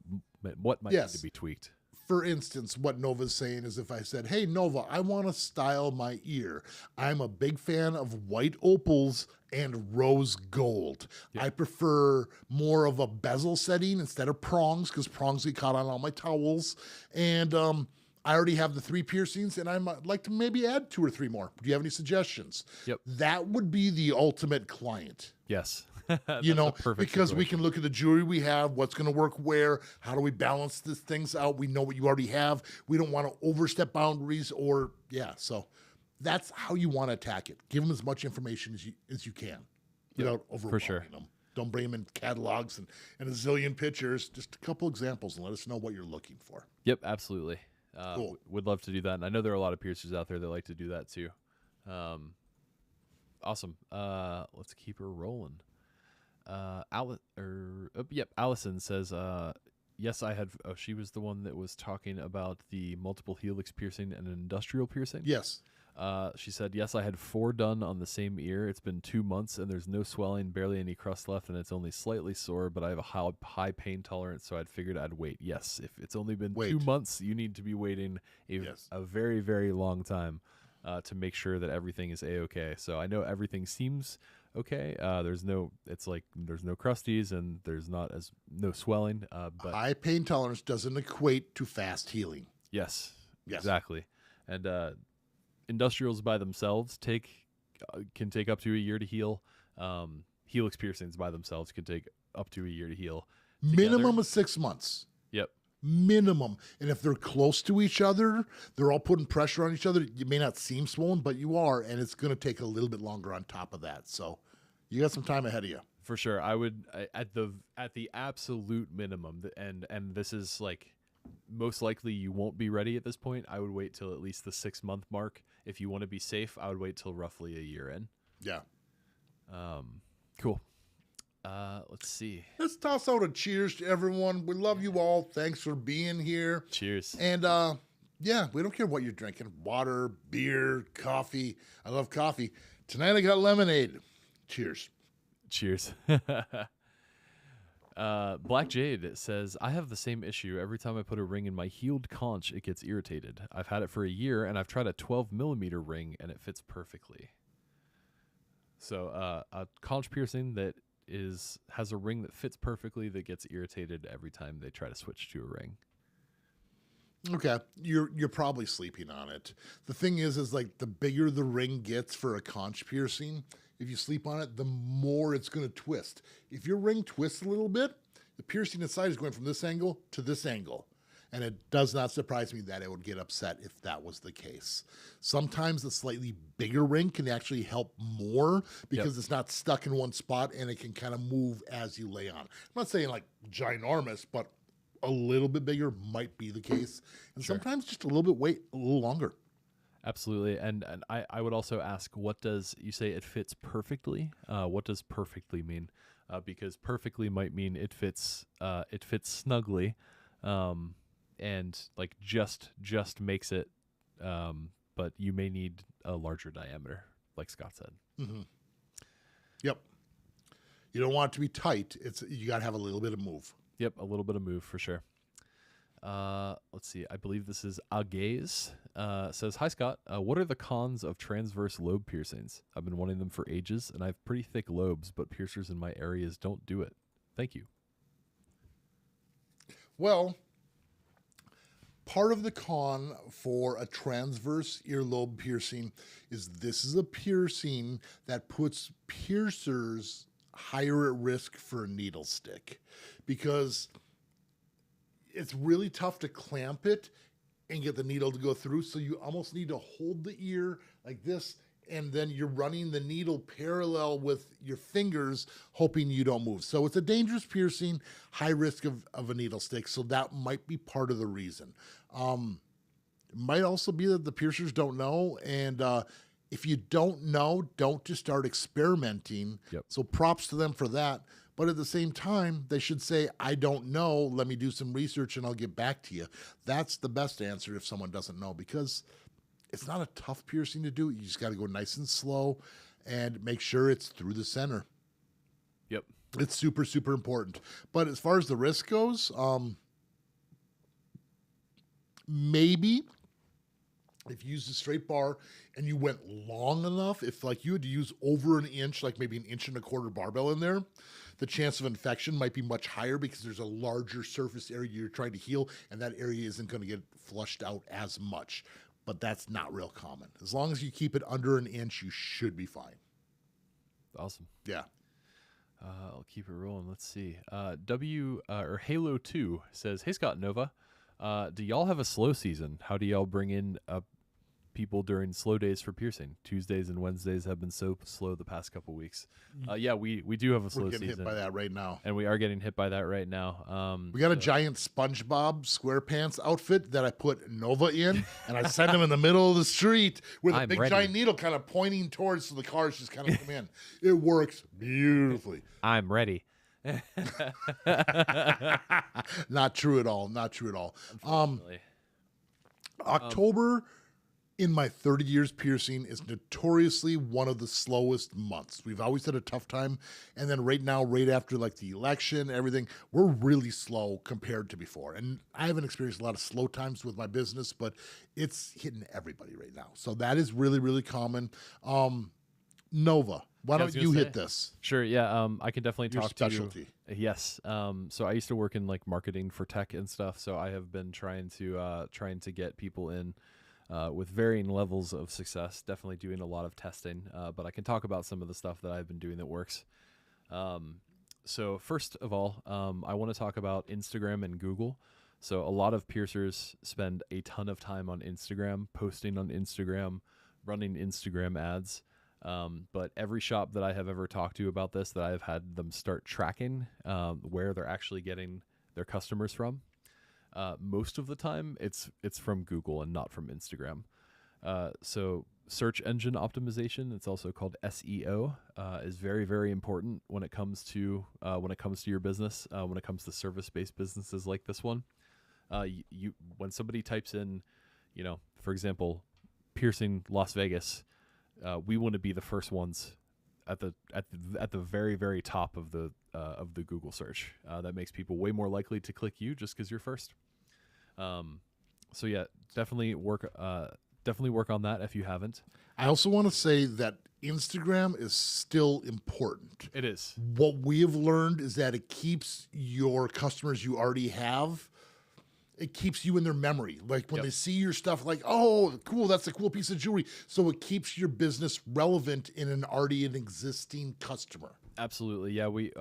might need to be tweaked. For instance, what Nova's saying is if I said, hey, Nova, I want to style my ear. I'm a big fan of white opals and rose gold. Yep. I prefer more of a bezel setting instead of prongs because prongs get caught on all my towels. And I already have the 3 piercings, and I'd like to maybe add 2 or 3 more. Do you have any suggestions? Yep. That would be the ultimate client. Yes. You know, because we can look at the jewelry we have, what's going to work where, how do we balance these things out? We know what you already have. We don't want to overstep boundaries so that's how you want to attack it. Give them as much information as you can without overwhelming them. Don't bring them in catalogs and a zillion pictures. Just a couple examples and let us know what you're looking for. Yep, absolutely. Cool. Would love to do that. And I know there are a lot of piercers out there that like to do that too. Awesome. Let's keep her rolling. Allison says, yes, I had, she was the one that was talking about the multiple helix piercing and industrial piercing. Yes. She said, yes, I had 4 done on the same ear. It's been 2 months and there's no swelling, barely any crust left, and it's only slightly sore, but I have a high pain tolerance, so I'd figured I'd wait. Yes, if it's only been 2 months, you need to be waiting a very, very long time to make sure that everything is A-okay. So I know everything seems okay. There's no crusties and there's no swelling. But high pain tolerance doesn't equate to fast healing. Yes. Exactly. And industrials by themselves can take up to a year to heal. Helix piercings by themselves can take up to a year to heal. Minimum of 6 months. Yep. Minimum. And if they're close to each other, they're all putting pressure on each other. You may not seem swollen, but you are, and it's going to take a little bit longer on top of that. So you got some time ahead of you. For sure. I would at the absolute minimum, and this is like most likely you won't be ready at this point. I would wait till at least the 6 month mark. If you want to be safe, I would wait till roughly a year in. Yeah. Cool. Let's see. Let's toss out a cheers to everyone. We love you all. Thanks for being here. Cheers. And we don't care what you're drinking. Water, beer, coffee. I love coffee. Tonight I got lemonade. Cheers. Cheers. Black Jade says, I have the same issue. Every time I put a ring in my healed conch, it gets irritated. I've had it for a year, and I've tried a 12mm ring, and it fits perfectly. So a conch piercing that has a ring that fits perfectly that gets irritated every time they try to switch to a ring. Okay, you're probably sleeping on it. The thing is like the bigger the ring gets for a conch piercing, if you sleep on it, the more it's going to twist. If your ring twists a little bit, the piercing inside is going from this angle to this angle. And it does not surprise me that it would get upset if that was the case. Sometimes the slightly bigger ring can actually help more because it's not stuck in one spot and it can kind of move as you lay on. I'm not saying like ginormous, but a little bit bigger might be the case. And sometimes just a little longer. Absolutely. And I would also ask, what does, you say it fits perfectly? What does perfectly mean? Because perfectly might mean it fits snugly, and like just makes it, but you may need a larger diameter, like Scott said. Mm-hmm. Yep. You don't want it to be tight. You got to have a little bit of move. Yep, a little bit of move for sure. Let's see. I believe this is Agaze. Says, hi, Scott. What are the cons of transverse lobe piercings? I've been wanting them for ages, and I have pretty thick lobes, but piercers in my areas don't do it. Thank you. Well, part of the con for a transverse earlobe piercing is this is a piercing that puts piercers higher at risk for a needle stick because it's really tough to clamp it and get the needle to go through. So you almost need to hold the ear like this, and then you're running the needle parallel with your fingers, hoping you don't move. So it's a dangerous piercing, high risk of a needle stick. So that might be part of the reason. It might also be that the piercers don't know. And if you don't know, don't just start experimenting. Yep. So props to them for that. But at the same time, they should say, I don't know. Let me do some research and I'll get back to you. That's the best answer if someone doesn't know, because it's not a tough piercing to do. You just got to go nice and slow and make sure it's through the center. Yep. It's super, super important. But as far as the risk goes, maybe if you used a straight bar and you went long enough, if like you had to use over an inch, like maybe an inch and a quarter barbell in there, the chance of infection might be much higher because there's a larger surface area you're trying to heal, and that area isn't going to get flushed out as much. But that's not real common. As long as you keep it under an inch, you should be fine. Awesome. Yeah. I'll keep it rolling. Let's see. Halo 2 says, hey, Scott Nova, do y'all have a slow season? How do y'all bring in people during slow days for piercing? Tuesdays and Wednesdays have been so slow the past couple weeks. Yeah, we do have a slow season. We're getting hit by that right now. And we are getting hit by that right now. We got a giant SpongeBob SquarePants outfit that I put Nova in, and I send him in the middle of the street with a big giant needle kind of pointing towards, so the cars just kind of come in. It works beautifully. I'm ready. Not true at all. Not true at all. Unfortunately. October in my 30 years piercing is notoriously one of the slowest months. We've always had a tough time. And then right now, right after like the election, everything, we're really slow compared to before. And I haven't experienced a lot of slow times with my business, but it's hitting everybody right now. So that is really, really common. Nova, why don't you hit this? Sure. Yeah. I can definitely Your talk specialty. to you. Yes. So I used to work in like marketing for tech and stuff. So I have been trying to get people in with varying levels of success, definitely doing a lot of testing, but I can talk about some of the stuff that I've been doing that works. So first of all, I want to talk about Instagram and Google. So a lot of piercers spend a ton of time on Instagram, posting on Instagram, running Instagram ads. But every shop that I have ever talked to about this, that I've had them start tracking where they're actually getting their customers from, most of the time it's from Google and not from Instagram. So search engine optimization, it's also called SEO, is very, very important when it comes to your business, when it comes to service-based businesses like this one. When somebody types in, for example, piercing Las Vegas, we want to be the first ones at the very very top of the Google search. That makes people way more likely to click you just because you're first. So yeah, definitely work on that if you haven't. I also want to say that Instagram is still important. It is. What we have learned is that it keeps your customers you already have, it keeps you in their memory. Like when they see your stuff, like, oh, cool, that's a cool piece of jewelry. So it keeps your business relevant in an existing customer. Absolutely. Yeah, we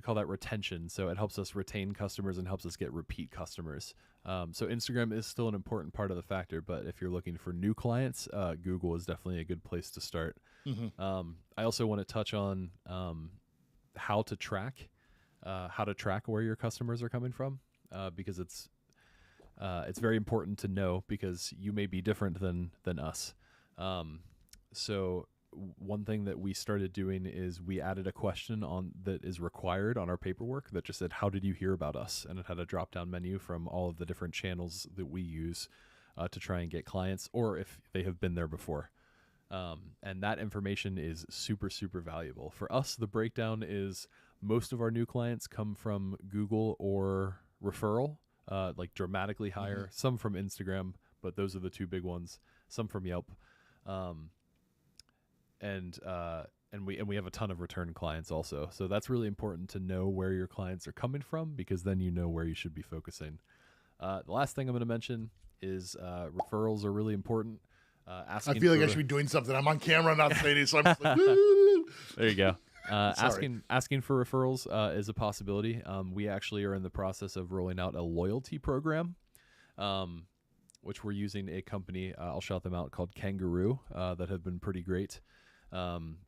call that retention. So it helps us retain customers and helps us get repeat customers. So Instagram is still an important part of the factor, but if you're looking for new clients, Google is definitely a good place to start. I also want to touch on how to track where your customers are coming from, because it's very important to know, because you may be different than us. So one thing that we started doing is we added a question that is required on our paperwork that just said, how did you hear about us? And it had a drop down menu from all of the different channels that we use to try and get clients, or if they have been there before. And that information is super, super valuable. For us, the breakdown is most of our new clients come from Google or referral, like dramatically higher, some from Instagram, but those are the two big ones, some from Yelp. And we have a ton of return clients also. So that's really important to know where your clients are coming from, because then you know where you should be focusing. The last thing I'm going to mention is referrals are really important. I feel like I should be doing something. I'm on camera, not saying it, so I'm just like, woo! There you go. Asking for referrals is a possibility. We actually are in the process of rolling out a loyalty program, which we're using a company, I'll shout them out, called Kangaroo, that have been pretty great.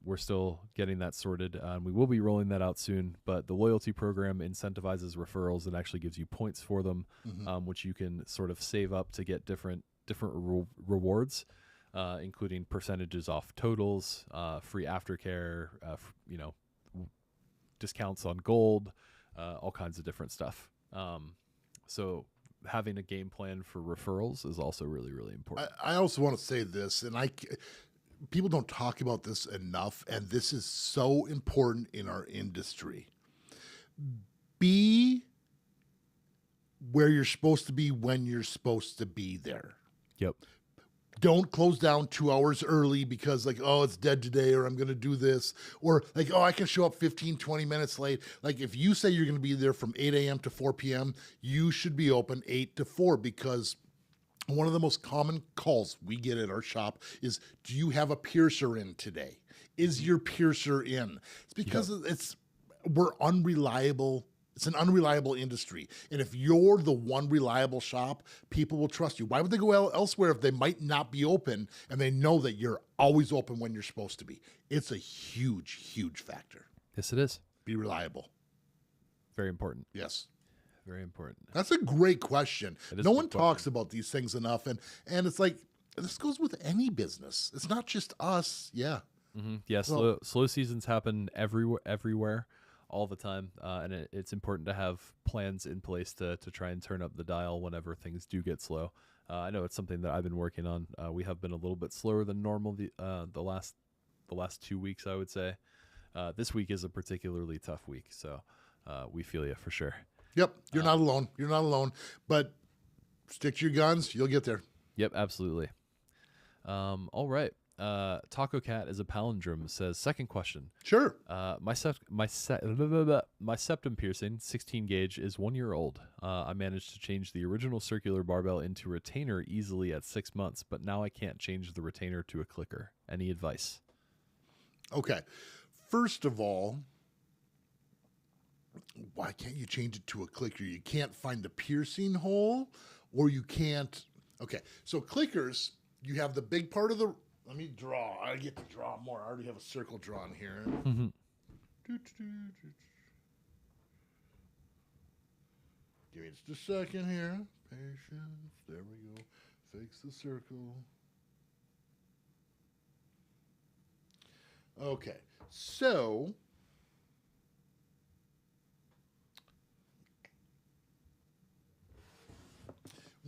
We're still getting that sorted. We will be rolling that out soon, but the loyalty program incentivizes referrals and actually gives you points for them, which you can sort of save up to get different rewards, including percentages off totals, free aftercare, discounts on gold, all kinds of different stuff. So having a game plan for referrals is also really, really important. I also want to say this, and people don't talk about this enough, and this is so important in our industry. Be where you're supposed to be when you're supposed to be there. Yep. Don't close down 2 hours early because like, oh, it's dead today, or I'm going to do this, or like, oh, I can show up 15, 20 minutes late. Like if you say you're going to be there from 8 a.m. to 4 p.m., you should be open 8 to 4, because one of the most common calls we get at our shop is, do you have a piercer in today? Is your piercer in? It's because we're unreliable. It's an unreliable industry. And if you're the one reliable shop, people will trust you. Why would they go elsewhere if they might not be open and they know that you're always open when you're supposed to be? It's a huge, huge factor. Yes, it is. Be reliable. Very important. Yes. Very important. That's a great question. No one talks question. about these things enough. And it's like, this goes with any business. It's not just us. Yeah. Mm-hmm. Yeah. Slow seasons happen everywhere all the time. And it's important to have plans in place to try and turn up the dial whenever things do get slow. I know it's something that I've been working on. We have been a little bit slower than normal the last 2 weeks, I would say. This week is a particularly tough week. So we feel you for sure. Yep, you're not alone. You're not alone. But stick to your guns. You'll get there. Yep, absolutely. All right. Taco Cat is a palindrome. Says, second question. Sure. My septum piercing, 16 gauge, is 1 year old. I managed to change the original circular barbell into retainer easily at 6 months, but now I can't change the retainer to a clicker. Any advice? Okay. First of all, why can't you change it to a clicker? You can't find the piercing hole, or you can't. Okay, so clickers, you have the big part of the. Let me draw. I get to draw more. I already have a circle drawn here. Mm-hmm. Give me just a second here. Patience. There we go. Fix the circle. Okay, so.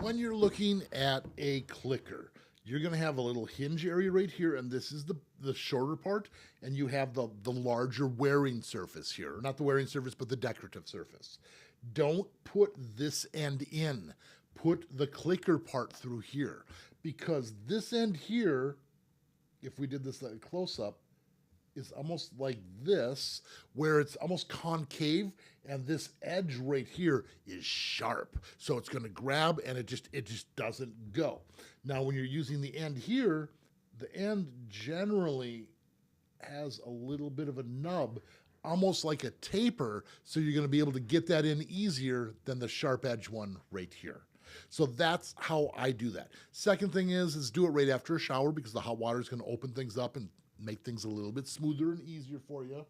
When you're looking at a clicker, you're going to have a little hinge area right here, and this is the shorter part, and you have the larger wearing surface here. Not the wearing surface, but the decorative surface. Don't put this end in. Put the clicker part through here, because this end here, if we did this like close-up, is almost like this, where it's almost concave, and this edge right here is sharp. So it's going to grab, and it just doesn't go. Now, when you're using the end here, the end generally has a little bit of a nub, almost like a taper, so you're going to be able to get that in easier than the sharp edge one right here. So that's how I do that. Second thing is do it right after a shower, because the hot water is going to open things up and make things a little bit smoother and easier for you.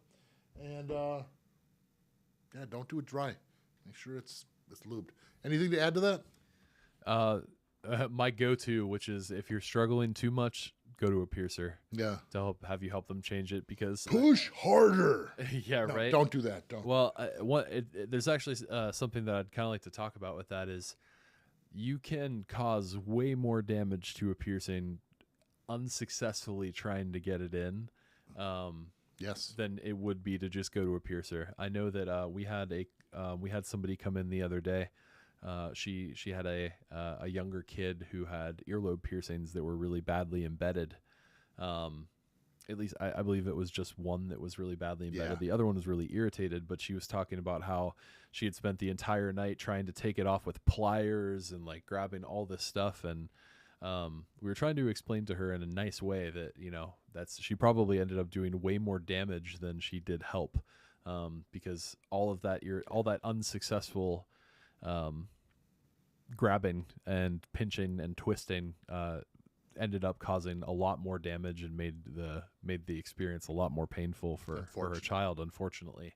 And yeah, don't do it dry. Make sure it's lubed. Anything to add to that? My go-to, which is if you're struggling too much, go to a piercer. Yeah. To have you help them change it, because push harder. Yeah, no, right. Don't do that. Don't. Well, there's actually something that I'd kind of like to talk about with that is you can cause way more damage to a piercing unsuccessfully trying to get it in. Yes. Than it would be to just go to a piercer. I know that we had somebody come in the other day. She had a younger kid who had earlobe piercings that were really badly embedded. At least I believe it was just one that was really badly embedded. Yeah. The other one was really irritated, but she was talking about how she had spent the entire night trying to take it off with pliers and like grabbing all this stuff. And we were trying to explain to her in a nice way that, she probably ended up doing way more damage than she did help, because all that unsuccessful grabbing and pinching and twisting ended up causing a lot more damage and made the experience a lot more painful for her child, unfortunately.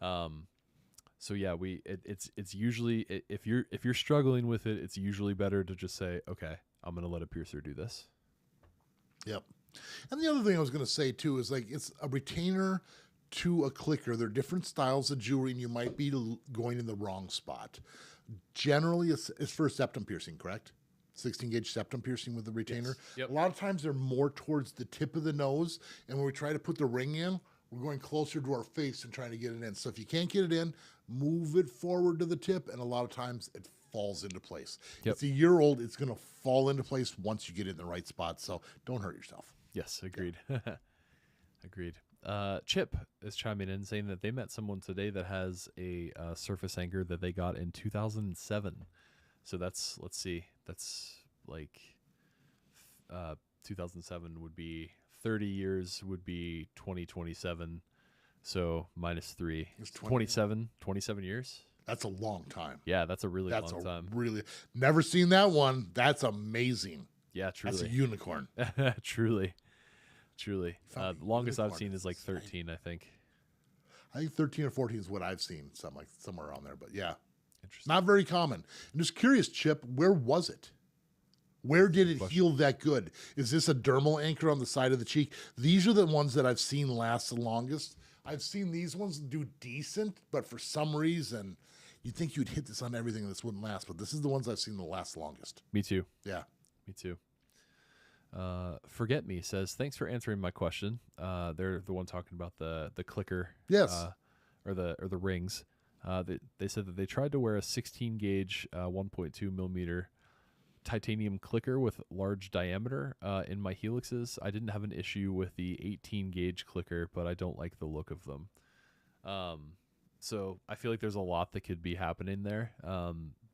So yeah, it's usually, if you're struggling with it, it's usually better to just say, okay, I'm going to let a piercer do this. Yep. And the other thing I was going to say too is like it's a retainer to a clicker. There are different styles of jewelry, and you might be going in the wrong spot. Generally, it's for a septum piercing, correct? 16 gauge septum piercing with the retainer. Yes. Yep. A lot of times they're more towards the tip of the nose, and when we try to put the ring in, we're going closer to our face and trying to get it in. So if you can't get it in, move it forward to the tip, and a lot of times it falls into place. Yep. It's a year old. It's going to fall into place once you get it in the right spot. So don't hurt yourself. Yes, agreed. Agreed. Chip is chiming in saying that they met someone today that has a surface anchor that they got in 2007. So that's like 2007 would be 30 years would be 2027. So -3. It's 27 years. That's a long time. Yeah, that's a really long time. Really, never seen that one. That's amazing. Yeah, truly. That's a unicorn. Truly. The longest I've seen is like 13, I think. I think 13 or 14 is what I've seen, somewhere around there. But yeah, interesting. Not very common. I'm just curious, Chip, where was it? Where did it heal that good? Is this a dermal anchor on the side of the cheek? These are the ones that I've seen last the longest. I've seen these ones do decent, but for some reason, you'd think you'd hit this on everything and this wouldn't last. But this is the ones I've seen the last longest. Me too. Yeah. Me too. Forget Me says, thanks for answering my question. They're the one talking about the clicker. Yes. Or the rings. They said that they tried to wear a 16 gauge 1.2 millimeter titanium clicker with large diameter in my helixes. I didn't have an issue with the 18 gauge clicker, but I don't like the look of them. So I feel like there's a lot that could be happening there.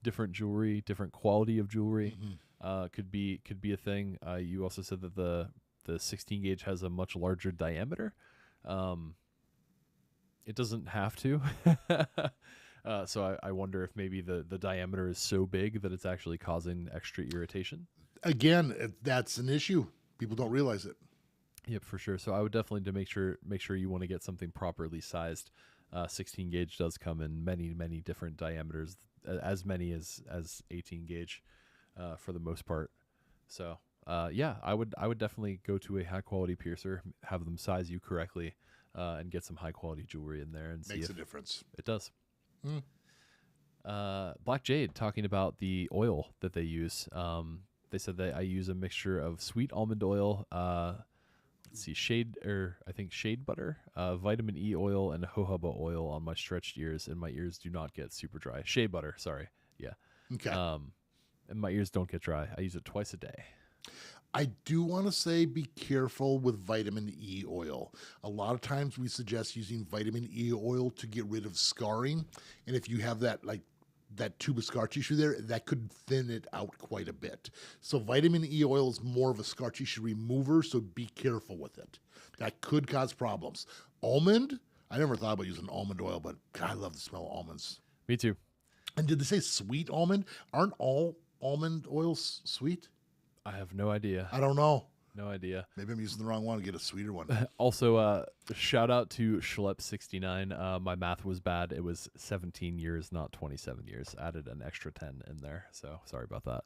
Different jewelry, different quality of jewelry. Could be a thing. You also said that the 16 gauge has a much larger diameter. It doesn't have to. So I wonder if maybe the diameter is so big that it's actually causing extra irritation. Again, that's an issue. People don't realize it. Yep, for sure. So I would definitely make sure you want to get something properly sized. 16 gauge does come in many different diameters, as many as 18 gauge. For the most part. So yeah, I would definitely go to a high quality piercer, have them size you correctly, and get some high quality jewelry in there and see Makes if a difference. It does. Black Jade talking about the oil that they use. They said that I use a mixture of sweet almond oil, let's see, shade butter, vitamin E oil, and jojoba oil on my stretched ears, and my ears do not get super dry. Shea butter, sorry. Yeah. Okay. And my ears don't get dry. I use it twice a day. I do want to say be careful with vitamin E oil. A lot of times we suggest using vitamin E oil to get rid of scarring. And if you have that tube of scar tissue there, that could thin it out quite a bit. So vitamin E oil is more of a scar tissue remover, so be careful with it. That could cause problems. Almond, I never thought about using almond oil, but God, I love the smell of almonds. Me too. And did they say sweet almond? Aren't all almond oils sweet? I have no idea. I don't know. No idea. Maybe I'm using the wrong one to get a sweeter one. Also, shout out to Schlepp69. My math was bad. It was 17 years, not 27 years. Added an extra 10 in there. So sorry about that.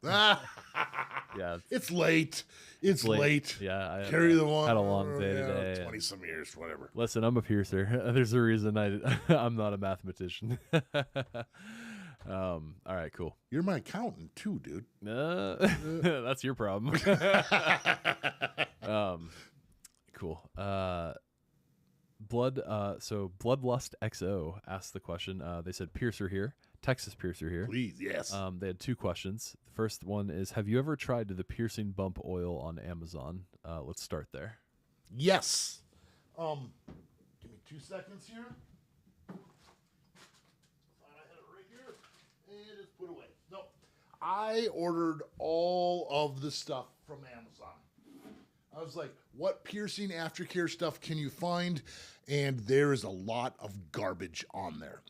Yeah. It's late. It's late. Yeah. I Carry the one. had a long day today. 20 some years, whatever. Listen, I'm a piercer. There's a reason I'm not a mathematician. All right, cool. You're my accountant too, dude. That's your problem. Cool. So Bloodlust XO asked the question. They said piercer here, Texas piercer here. Please, yes. They had two questions. The first one is, have you ever tried the piercing bump oil on Amazon? Let's start there. Yes. Give me 2 seconds here. And just put away. No, I ordered all of the stuff from Amazon. I was like, what piercing aftercare stuff can you find? And there is a lot of garbage on there.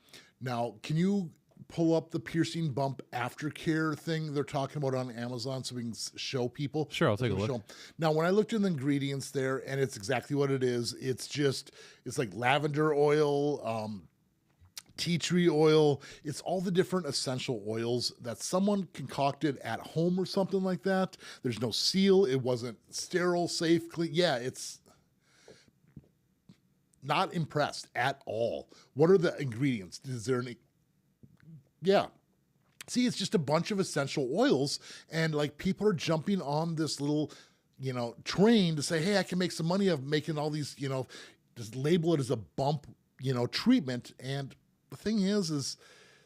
Now, can you pull up the piercing bump aftercare thing they're talking about on Amazon so we can show people? Sure, I'll take a look. Now, when I looked in the ingredients there, and it's exactly what it is, it's like lavender oil, tea tree oil. It's all the different essential oils that someone concocted at home or something like that. There's no seal. It wasn't sterile, safe, clean. Yeah, it's not impressed at all. What are the ingredients? Is there any? Yeah. See, it's just a bunch of essential oils, and like people are jumping on this little, train to say, hey, I can make some money of making all these, just label it as a bump, treatment. And the thing is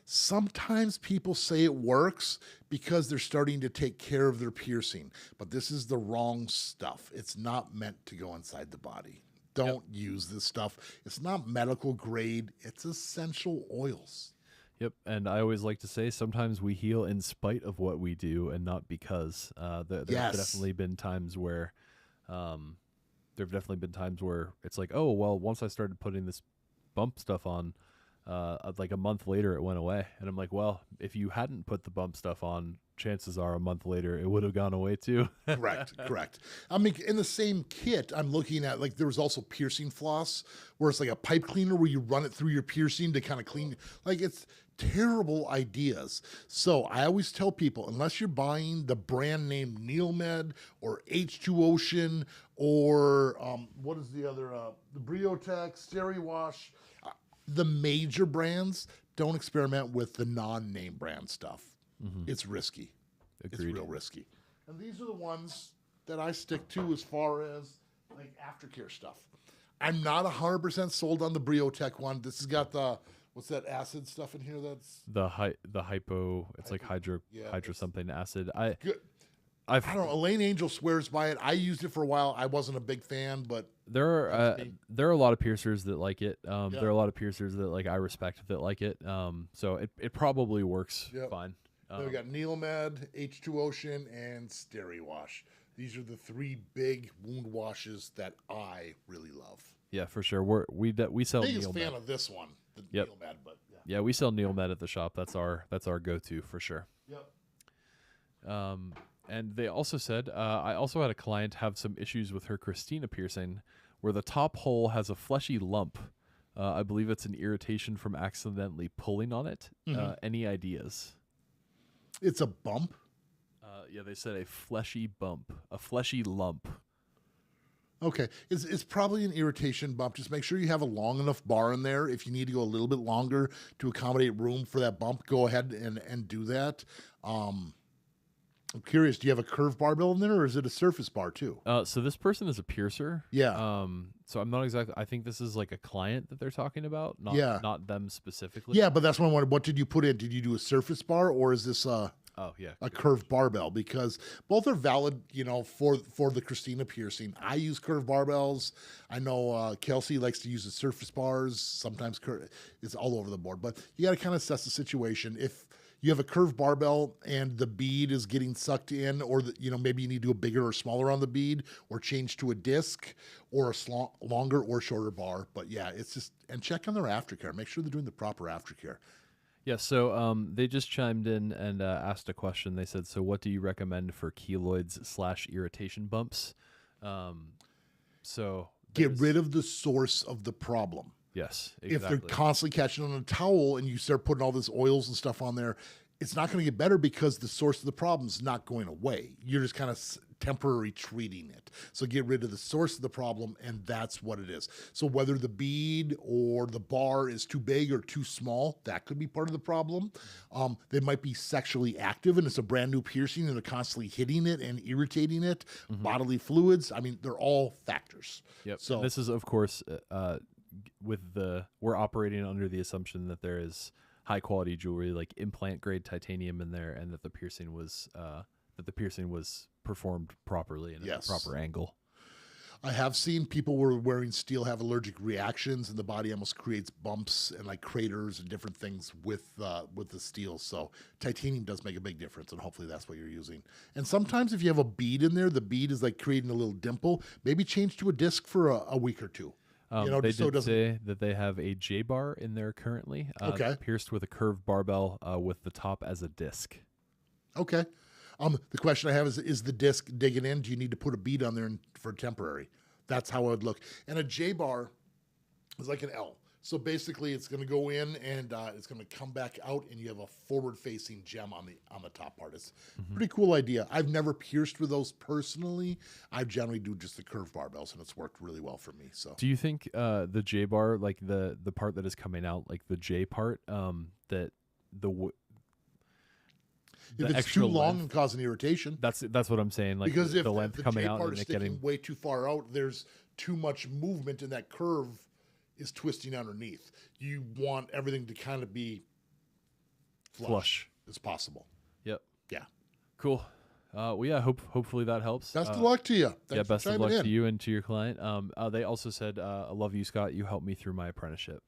sometimes people say it works because they're starting to take care of their piercing, but this is the wrong stuff. It's not meant to go inside the body. Don't use this stuff. It's not medical grade. It's essential oils. Yep, and I always like to say sometimes we heal in spite of what we do and not because. There have definitely been times where, it's like, oh well, once I started putting this bump stuff on, like a month later it went away, and I'm like, well, if you hadn't put the bump stuff on, chances are a month later it would have gone away too. Correct. I mean, in the same kit, I'm looking at, like, there was also piercing floss where it's like a pipe cleaner where you run it through your piercing to kind of clean. Like, it's terrible ideas. So I always tell people, unless you're buying the brand name Neilmed or H2 Ocean or what is the other, the Briotech, Steriwash, the major brands, don't experiment with the non-name brand stuff. Mm-hmm. It's risky. Agreed. It's real risky. And these are the ones that I stick to as far as like aftercare stuff. I'm not 100% sold on the Briotech one. This has got the, what's that acid stuff in here? That's the hypo. It's like hydro something acid. I don't know. Elaine Angel swears by it. I used it for a while. I wasn't a big fan, but there are a lot of piercers that like it. There are a lot of piercers that I respect that like it. So it probably works fine. We got Neilmed, H2 Ocean, and Steriwash. These are the three big wound washes that I really love. Yeah, for sure. We sell biggest Neilmed. Fan of this one, the Neilmed, but yeah, we sell Neilmed at the shop. That's our go-to for sure. Yep. And they also said, I also had a client have some issues with her Christina piercing where the top hole has a fleshy lump. I believe it's an irritation from accidentally pulling on it. Mm-hmm. Any ideas? It's a bump? Yeah, they said a fleshy bump, a fleshy lump. Okay. It's probably an irritation bump. Just make sure you have a long enough bar in there. If you need to go a little bit longer to accommodate room for that bump, go ahead and do that. I'm curious, do you have a curved barbell in there, or is it a surface bar too? So this person is a piercer. Yeah. So I'm not exactly. I think this is like a client that they're talking about, Yeah. not them specifically. Yeah, but that's what I wanted. What did you put in? Did you do a surface bar, or is this Oh yeah. a curved barbell? Because both are valid, for the Christina piercing. I use curved barbells. I know Kelsey likes to use the surface bars. Sometimes it's all over the board, but you got to kind of assess the situation. If you have a curved barbell and the bead is getting sucked in, or maybe you need to do a bigger or smaller on the bead, or change to a disc, or a longer or shorter bar. But yeah, it's just, and check on their aftercare. Make sure they're doing the proper aftercare. Yeah, so they just chimed in and asked a question. They said, so what do you recommend for keloids/irritation bumps? So Get rid of the source of the problem. Yes, exactly. If they're constantly catching on a towel and you start putting all this oils and stuff on there, it's not going to get better because the source of the problem is not going away. You're just kind of temporarily treating it. So get rid of the source of the problem, and that's what it is. So whether the bead or the bar is too big or too small, that could be part of the problem. They might be sexually active, and it's a brand new piercing, and they're constantly hitting it and irritating it. Bodily fluids, I mean, they're all factors. Yep. So this is, of course, we're operating under the assumption that there is high quality jewelry like implant grade titanium in there, and that the piercing was performed properly and at a proper angle. I have seen people who are wearing steel have allergic reactions, and the body almost creates bumps and like craters and different things with the steel. So titanium does make a big difference, and hopefully that's what you're using. And sometimes if you have a bead in there, the bead is like creating a little dimple. Maybe change to a disc for a week or two. They did say that they have a J bar in there currently, pierced with a curved barbell with the top as a disc. Okay. The question I have is the disc digging in? Do you need to put a bead on there for temporary? That's how it would look. And a J bar is like an L. So basically, it's going to go in and it's going to come back out, and you have a forward-facing gem on the top part. It's a pretty cool idea. I've never pierced with those personally. I generally do just the curved barbells, and it's worked really well for me. So, do you think the J bar, like the part that is coming out, like the J part, that the if it's too long and causing irritation, that's what I'm saying. Like because if the length the coming J out part and is it sticking getting way too far out, there's too much movement in that curve. Is twisting underneath. You want everything to kind of be flush as possible. Yep. Yeah. Cool. Well, yeah. Hopefully that helps. Best of luck to you. Thanks best of luck to you and to your client. They also said, "I love you, Scott. You helped me through my apprenticeship."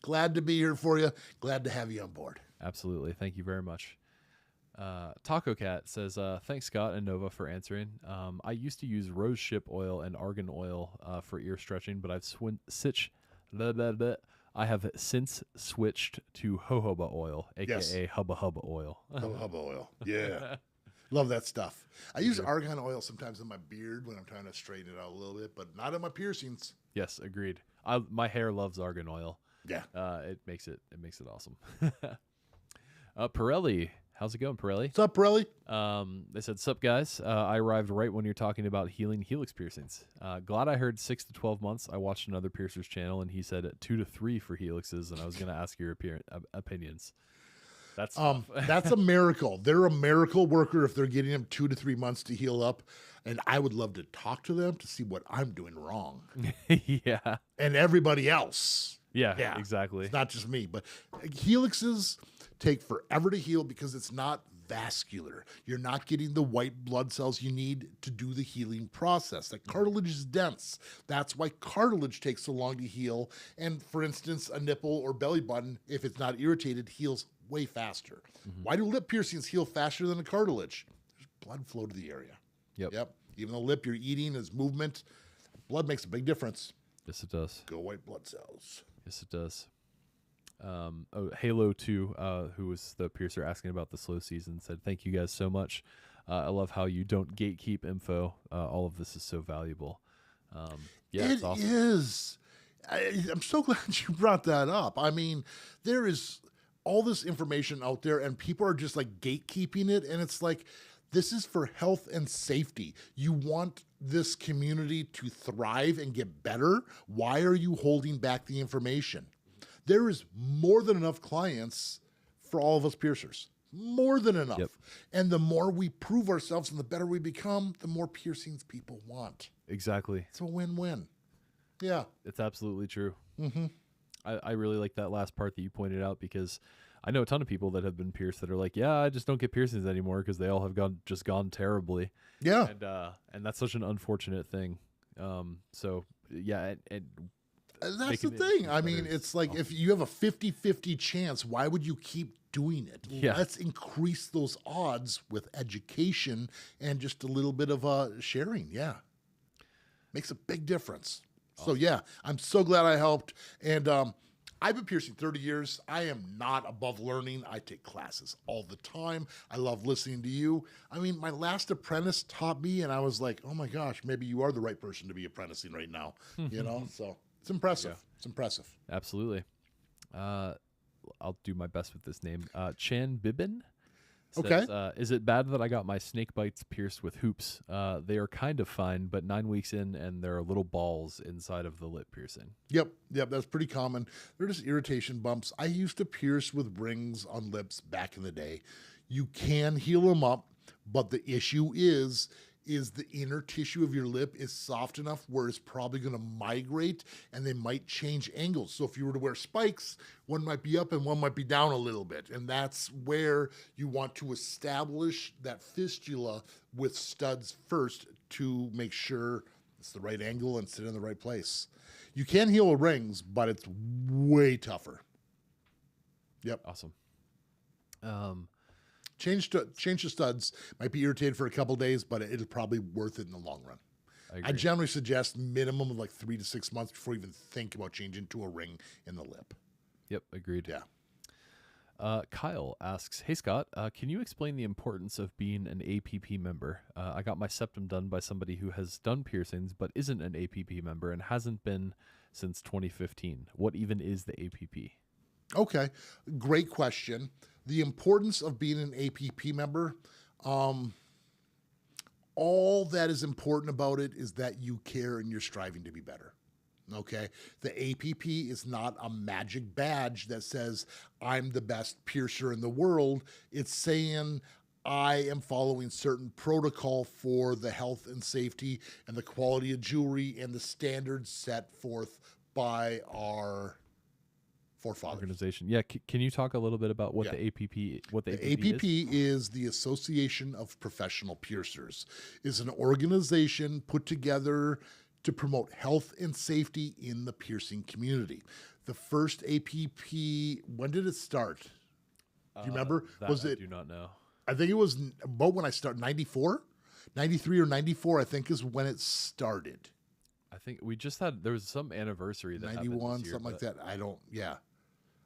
Glad to be here for you. Glad to have you on board. Absolutely. Thank you very much. Taco Cat says, thanks Scott and Nova for answering. I used to use rose ship oil and argan oil for ear stretching, but I have since switched to jojoba oil, aka Hubba Hubba oil. Hubba Hubba oil. Yeah. Love that stuff. I use argan oil sometimes in my beard when I'm trying to straighten it out a little bit, but not in my piercings. Yes, agreed. My hair loves argan oil. Yeah. It makes it awesome. Pirelli. How's it going, Pirelli? What's up, Pirelli? They said, sup, guys. I arrived right when you're talking about healing Helix piercings. Glad I heard 6 to 12 months. I watched another piercer's channel, and he said 2 to 3 for Helixes, and I was going to ask your opinions. That's that's a miracle. They're a miracle worker if they're getting them 2 to 3 months to heal up, and I would love to talk to them to see what I'm doing wrong. Yeah. And everybody else. Yeah, exactly. It's not just me, but Helixes take forever to heal because it's not vascular. You're not getting the white blood cells you need to do the healing process. That cartilage is dense. That's why cartilage takes so long to heal. And for instance, a nipple or belly button, if it's not irritated, heals way faster. Why do lip piercings heal faster than a cartilage? There's blood flow to the area. Yep. Even the lip you're eating is movement. Blood makes a big difference. Yes, it does. Go white blood cells. Yes, it does. Halo 2, who was the piercer asking about the slow season, said, thank you guys so much. I love how you don't gatekeep info. All of this is so valuable. It's awesome. It is. I'm so glad you brought that up. I mean, there is all this information out there, and people are just like gatekeeping it. And it's like, this is for health and safety. You want this community to thrive and get better. Why are you holding back the information? There is more than enough clients for all of us piercers. More than enough. Yep. And the more we prove ourselves and the better we become, the more piercings people want. Exactly. It's a win-win. Yeah. It's absolutely true. Mm-hmm. I really like that last part that you pointed out, because I know a ton of people that have been pierced that are like, yeah, I just don't get piercings anymore because they all have gone terribly. Yeah. And that's such an unfortunate thing. So yeah, and that's the thing. I mean, it's like if you have a 50-50 chance, why would you keep doing it? Yeah. Let's increase those odds with education and just a little bit of sharing. Yeah. Makes a big difference. So yeah, I'm so glad I helped. And I've been piercing 30 years. I am not above learning. I take classes all the time. I love listening to you. I mean, my last apprentice taught me, and I was like, oh my gosh, maybe you are the right person to be apprenticing right now. You know, so it's impressive. Yeah. It's impressive. Absolutely. I'll do my best with this name. Chan Bibin says, Okay. Is it bad that I got my snake bites pierced with hoops? They are kind of fine, but 9 weeks in, and there are little balls inside of the lip piercing. Yep, that's pretty common. They're just irritation bumps. I used to pierce with rings on lips back in the day. You can heal them up, but the issue is the inner tissue of your lip is soft enough where it's probably going to migrate, and they might change angles. So if you were to wear spikes, one might be up and one might be down a little bit. And that's where you want to establish that fistula with studs first to make sure it's the right angle and sit in the right place. You can heal with rings, but it's way tougher. Yep. Awesome. Change to studs. Might be irritated for a couple days, but it'll probably worth it in the long run. I generally suggest minimum of like 3 to 6 months before you even think about changing to a ring in the lip. Yep, agreed. Yeah. Kyle asks, hey Scott, can you explain the importance of being an APP member? I got my septum done by somebody who has done piercings but isn't an APP member and hasn't been since 2015. What even is the APP? Okay, great question. The importance of being an APP member, all that is important about it is that you care and you're striving to be better. Okay, the APP is not a magic badge that says I'm the best piercer in the world. It's saying I am following certain protocol for the health and safety and the quality of jewelry and the standards set forth by our forefathers. Organization. Yeah, can you talk a little bit about what the APP APP is the Association of Professional Piercers. It's an organization put together to promote health and safety in the piercing community. The first APP, when did it start? Do you remember? I do not know. I think it was about when I started, 94? 93 or 94, I think is when it started. I think there was some anniversary that 91, happened this year, something like that.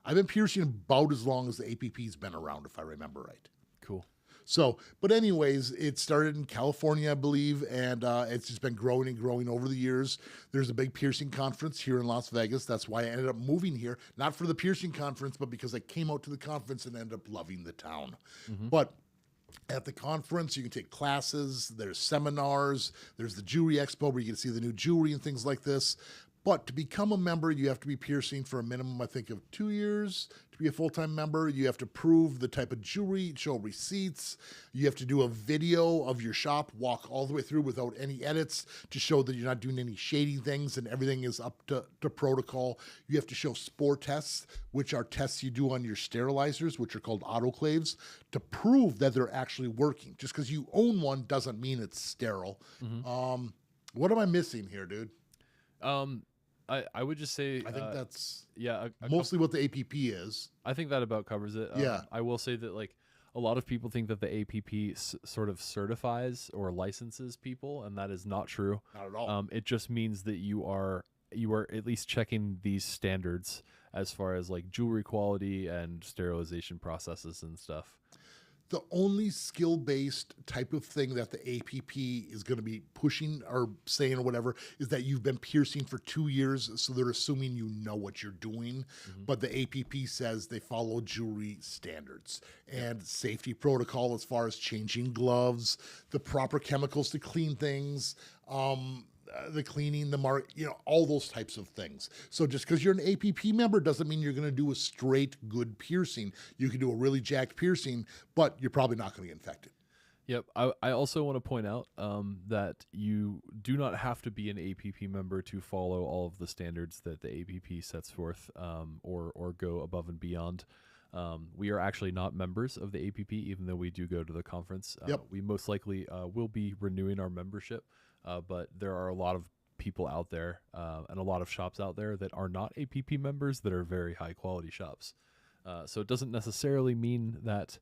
I've been piercing about as long as the APP's been around, if I remember right. Cool. So, but anyways, it started in California, I believe, and it's just been growing and growing over the years. There's a big piercing conference here in Las Vegas. That's why I ended up moving here, not for the piercing conference, but because I came out to the conference and ended up loving the town. Mm-hmm. But at the conference, you can take classes, there's seminars, there's the jewelry expo where you can see the new jewelry and things like this. But to become a member, you have to be piercing for a minimum, I think, of 2 years. To be a full-time member, you have to prove the type of jewelry, show receipts. You have to do a video of your shop, walk all the way through without any edits to show that you're not doing any shady things and everything is up to protocol. You have to show spore tests, which are tests you do on your sterilizers, which are called autoclaves, to prove that they're actually working. Just because you own one doesn't mean it's sterile. Mm-hmm. What am I missing here, dude? I would just say I think that's mostly what the APP is. I think that about covers it. Yeah. I will say that like a lot of people think that the APP sort of certifies or licenses people, and that is not true. Not at all. It just means that you are at least checking these standards as far as like jewelry quality and sterilization processes and stuff. The only skill-based type of thing that the APP is going to be pushing or saying or whatever is that you've been piercing for 2 years, so they're assuming you know what you're doing. Mm-hmm. But the APP says they follow jewelry standards and safety protocol as far as changing gloves, the proper chemicals to clean things, the cleaning, the mark, all those types of things. So just because you're an APP member doesn't mean you're going to do a straight good piercing. You can do a really jacked piercing, but you're probably not going to get infected. Yep. I also want to point out that you do not have to be an APP member to follow all of the standards that the APP sets forth, or go above and beyond. We are actually not members of the APP, even though we do go to the conference. Yep. We most likely will be renewing our membership, but there are a lot of people out there and a lot of shops out there that are not APP members that are very high quality shops. So it doesn't necessarily mean that...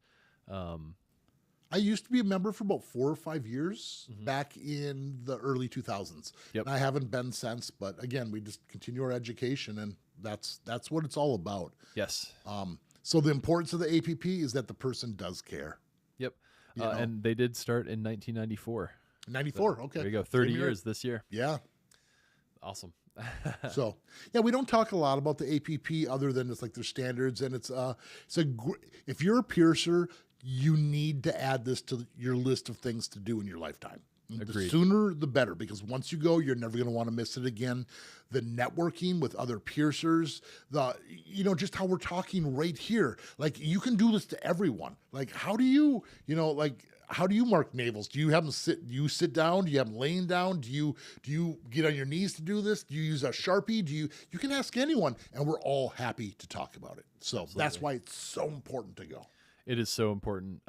I used to be a member for about 4 or 5 years back in the early 2000s. Yep. And I haven't been since, but again, we just continue our education, and that's what it's all about. Yes. So the importance of the APP is that the person does care. Yep. And they did start in 1994. 94, So okay. There you go. 30 Same year. years this year. Yeah. Awesome. So, yeah, we don't talk a lot about the APP other than it's like their standards, and if you're a piercer, you need to add this to your list of things to do in your lifetime. Agreed. The sooner, the better, because once you go, you're never going to want to miss it again. The networking with other piercers, just how we're talking right here. Like, you can do this to everyone. Like, how do you mark navels? Do you have them sit? Do you sit down? Do you have them laying down? Do you get on your knees to do this? Do you use a Sharpie? You can ask anyone, and we're all happy to talk about it. So Absolutely. That's why it's so important to go. It is so important.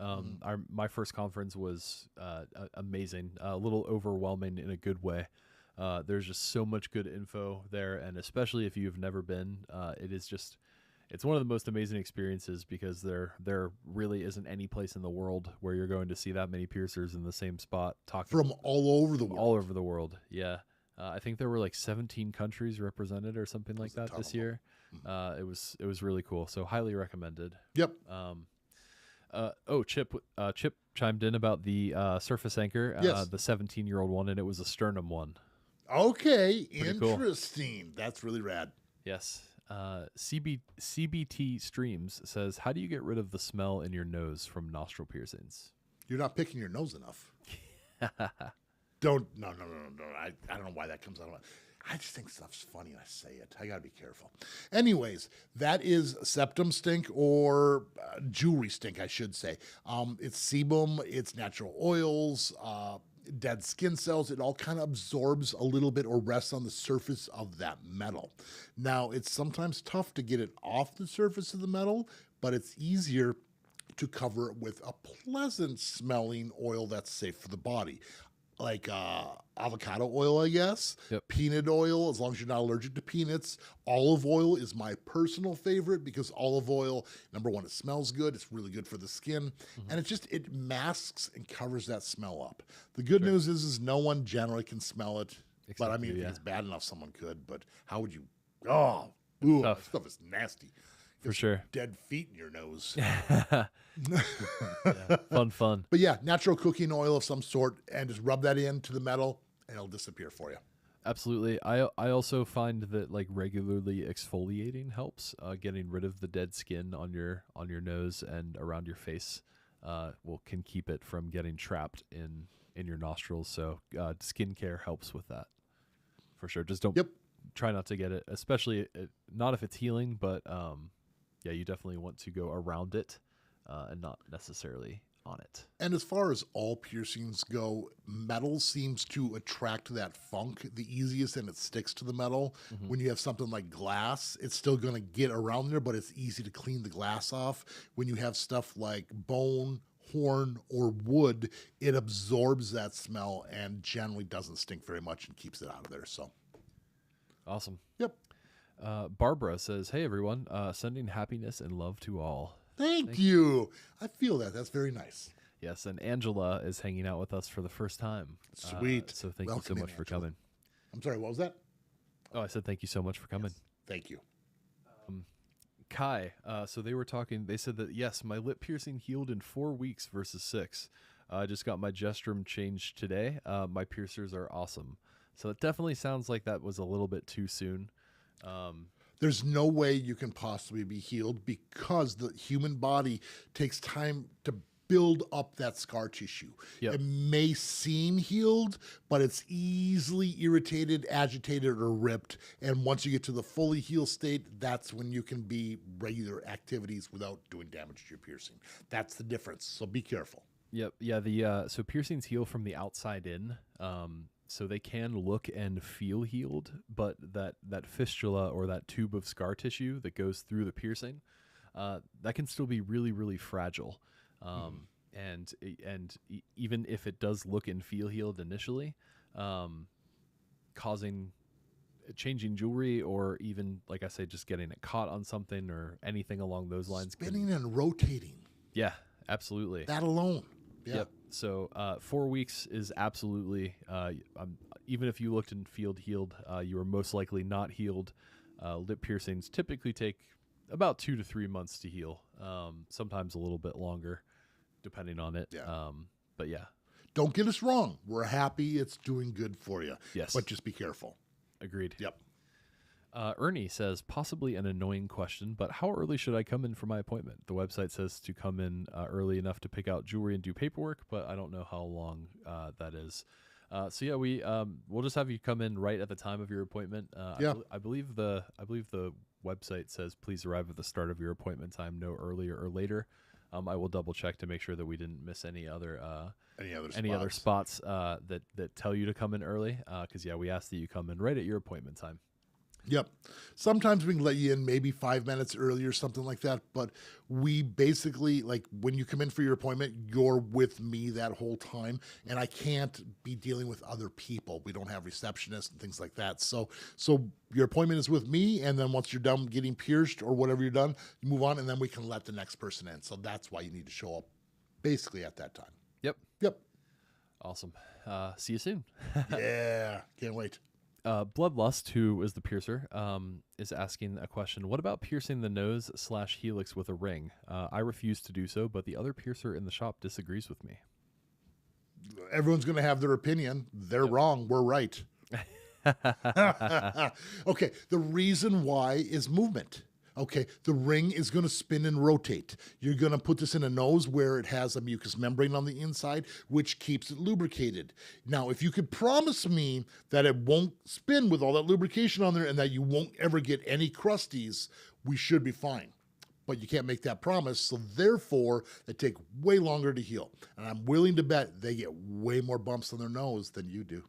My first conference was amazing, a little overwhelming in a good way. There's just so much good info there, and especially if you've never been, it's one of the most amazing experiences, because there really isn't any place in the world where you're going to see that many piercers in the same spot talking From all over the world. All over the world, yeah. I think there were like 17 countries represented or something like that this year. It was really cool, so highly recommended. Yep. Chip chimed in about the surface anchor, Yes. the 17-year-old one, and it was a sternum one. Okay, Pretty cool. interesting. That's really rad. Yes. CBT Streams says, how do you get rid of the smell in your nose from nostril piercings? You're not picking your nose enough. No. I don't know why that comes out of it. I just think stuff's funny and I say it. I got to be careful. Anyways, that is septum stink, or jewelry stink, I should say. It's sebum, it's natural oils, dead skin cells. It all kind of absorbs a little bit or rests on the surface of that metal. Now, it's sometimes tough to get it off the surface of the metal, but it's easier to cover it with a pleasant smelling oil that's safe for the body. Like avocado oil, I guess. Yep. Peanut oil, as long as you're not allergic to peanuts. Olive oil is my personal favorite, because olive oil, number one, it smells good. It's really good for the skin. And it masks and covers that smell up. The good news is no one generally can smell it. But I mean, if it's bad enough, someone could. But how would you? Oh, that stuff is nasty. For sure. Dead feet in your nose. Fun. But yeah, natural cooking oil of some sort, and just rub that into the metal, and it'll disappear for you. Absolutely. I also find that like regularly exfoliating helps, getting rid of the dead skin on your nose and around your face. Can keep it from getting trapped in your nostrils. So skincare helps with that, for sure. Just don't try not to get it, especially not if it's healing, but you definitely want to go around it and not necessarily on it. And as far as all piercings go, metal seems to attract that funk the easiest, and it sticks to the metal. When you have something like glass, it's still going to get around there, but it's easy to clean the glass off. When you have stuff like bone, horn, or wood, it absorbs that smell and generally doesn't stink very much and keeps it out of there. So awesome. Yep. Barbara says, hey everyone, sending happiness and love to all. Thank you. I feel that. That's very nice. Yes, and Angela is hanging out with us for the first time. Sweet. So thank you so much for coming. I'm sorry, what was that? Oh, I said thank you so much for coming. Yes, thank you. Kai, so they were talking, they said that, yes, my lip piercing healed in 4 weeks versus 6. I just got my gestrum changed today. My piercers are awesome. So it definitely sounds like that was a little bit too soon. There's no way you can possibly be healed, because the human body takes time to build up that scar tissue. Yep. It may seem healed, but it's easily irritated, agitated, or ripped. And once you get to the fully healed state, that's when you can be regular activities without doing damage to your piercing. That's the difference. So be careful. Yep. Yeah. So piercings heal from the outside in. So they can look and feel healed, but that fistula or that tube of scar tissue that goes through the piercing, that can still be really, really fragile. And even if it does look and feel healed initially, changing jewelry, or even, like I say, just getting it caught on something or anything along those lines. Spinning and rotating. Yeah, absolutely. That alone. Yeah. Yep. So 4 weeks is absolutely, even if you looked and healed, you are most likely not healed. Lip piercings typically take about 2 to 3 months to heal, sometimes a little bit longer, depending on it. Yeah. But yeah. Don't get us wrong. We're happy it's doing good for you. Yes. But just be careful. Agreed. Yep. Ernie says, possibly an annoying question, but how early should I come in for my appointment? The website says to come in early enough to pick out jewelry and do paperwork, but I don't know how long that is. So yeah, we'll just have you come in right at the time of your appointment. Yeah. I believe the website says please arrive at the start of your appointment time, no earlier or later. I will double check to make sure that we didn't miss any other spots that tell you to come in early. Because we ask that you come in right at your appointment time. Yep. Sometimes we can let you in maybe 5 minutes early or something like that. But we basically, like, when you come in for your appointment, you're with me that whole time. And I can't be dealing with other people. We don't have receptionists and things like that. So your appointment is with me. And then once you're done getting pierced or whatever you're done, you move on. And then we can let the next person in. So that's why you need to show up basically at that time. Yep. Awesome. See you soon. Yeah. Can't wait. Bloodlust, who is the piercer, is asking a question. What about piercing the nose / helix with a ring? I refuse to do so, but the other piercer in the shop disagrees with me. Everyone's going to have their opinion. They're wrong. We're right. Okay. The reason why is movement. Okay, the ring is going to spin and rotate. You're going to put this in a nose where it has a mucous membrane on the inside, which keeps it lubricated. Now, if you could promise me that it won't spin with all that lubrication on there and that you won't ever get any crusties, we should be fine. But you can't make that promise, so therefore, they take way longer to heal. And I'm willing to bet they get way more bumps on their nose than you do.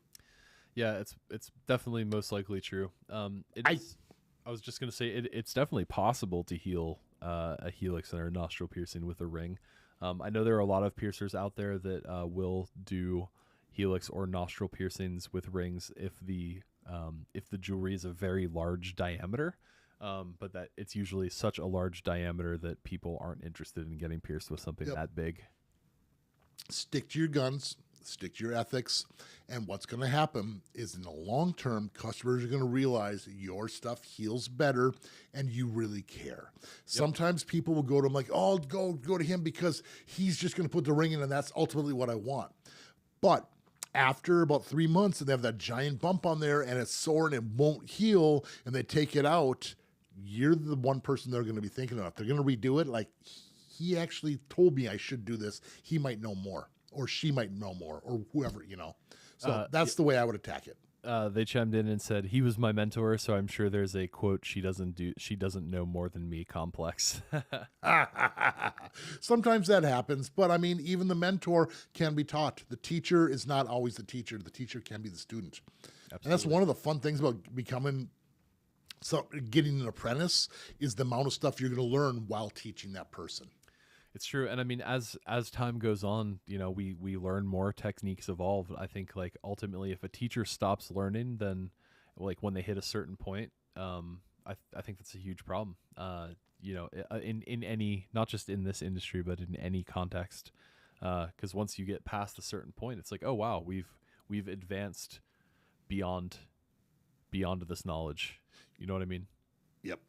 Yeah, it's definitely most likely true. I was just going to say it's definitely possible to heal a helix or a nostril piercing with a ring. I know there are a lot of piercers out there that will do helix or nostril piercings with rings if the jewelry is a very large diameter, but that it's usually such a large diameter that people aren't interested in getting pierced with something that big. Stick to your guns. Stick to your ethics, and what's going to happen is in the long term, customers are going to realize your stuff heals better and you really care. Sometimes people will go to him like, oh, go to him because he's just going to put the ring in and that's ultimately what I want. But after about 3 months and they have that giant bump on there and it's sore and it won't heal and they take it out, you're the one person they're going to be thinking of. They're going to redo it like, he actually told me I should do this. He might know more. Or she might know more, or whoever, So that's the way I would attack it. They chimed in and said, he was my mentor, so I'm sure there's a quote, she doesn't know more than me complex. Sometimes that happens, but I mean, even the mentor can be taught. The teacher is not always the teacher. The teacher can be the student. Absolutely. And that's one of the fun things about getting an apprentice is the amount of stuff you're going to learn while teaching that person. It's true. And I mean, as time goes on, we learn more, techniques evolve. I think like ultimately if a teacher stops learning, then like when they hit a certain point, I think that's a huge problem. In any, not just in this industry, but in any context. 'Cause once you get past a certain point, it's like, oh wow, we've advanced beyond this knowledge. You know what I mean? Yep.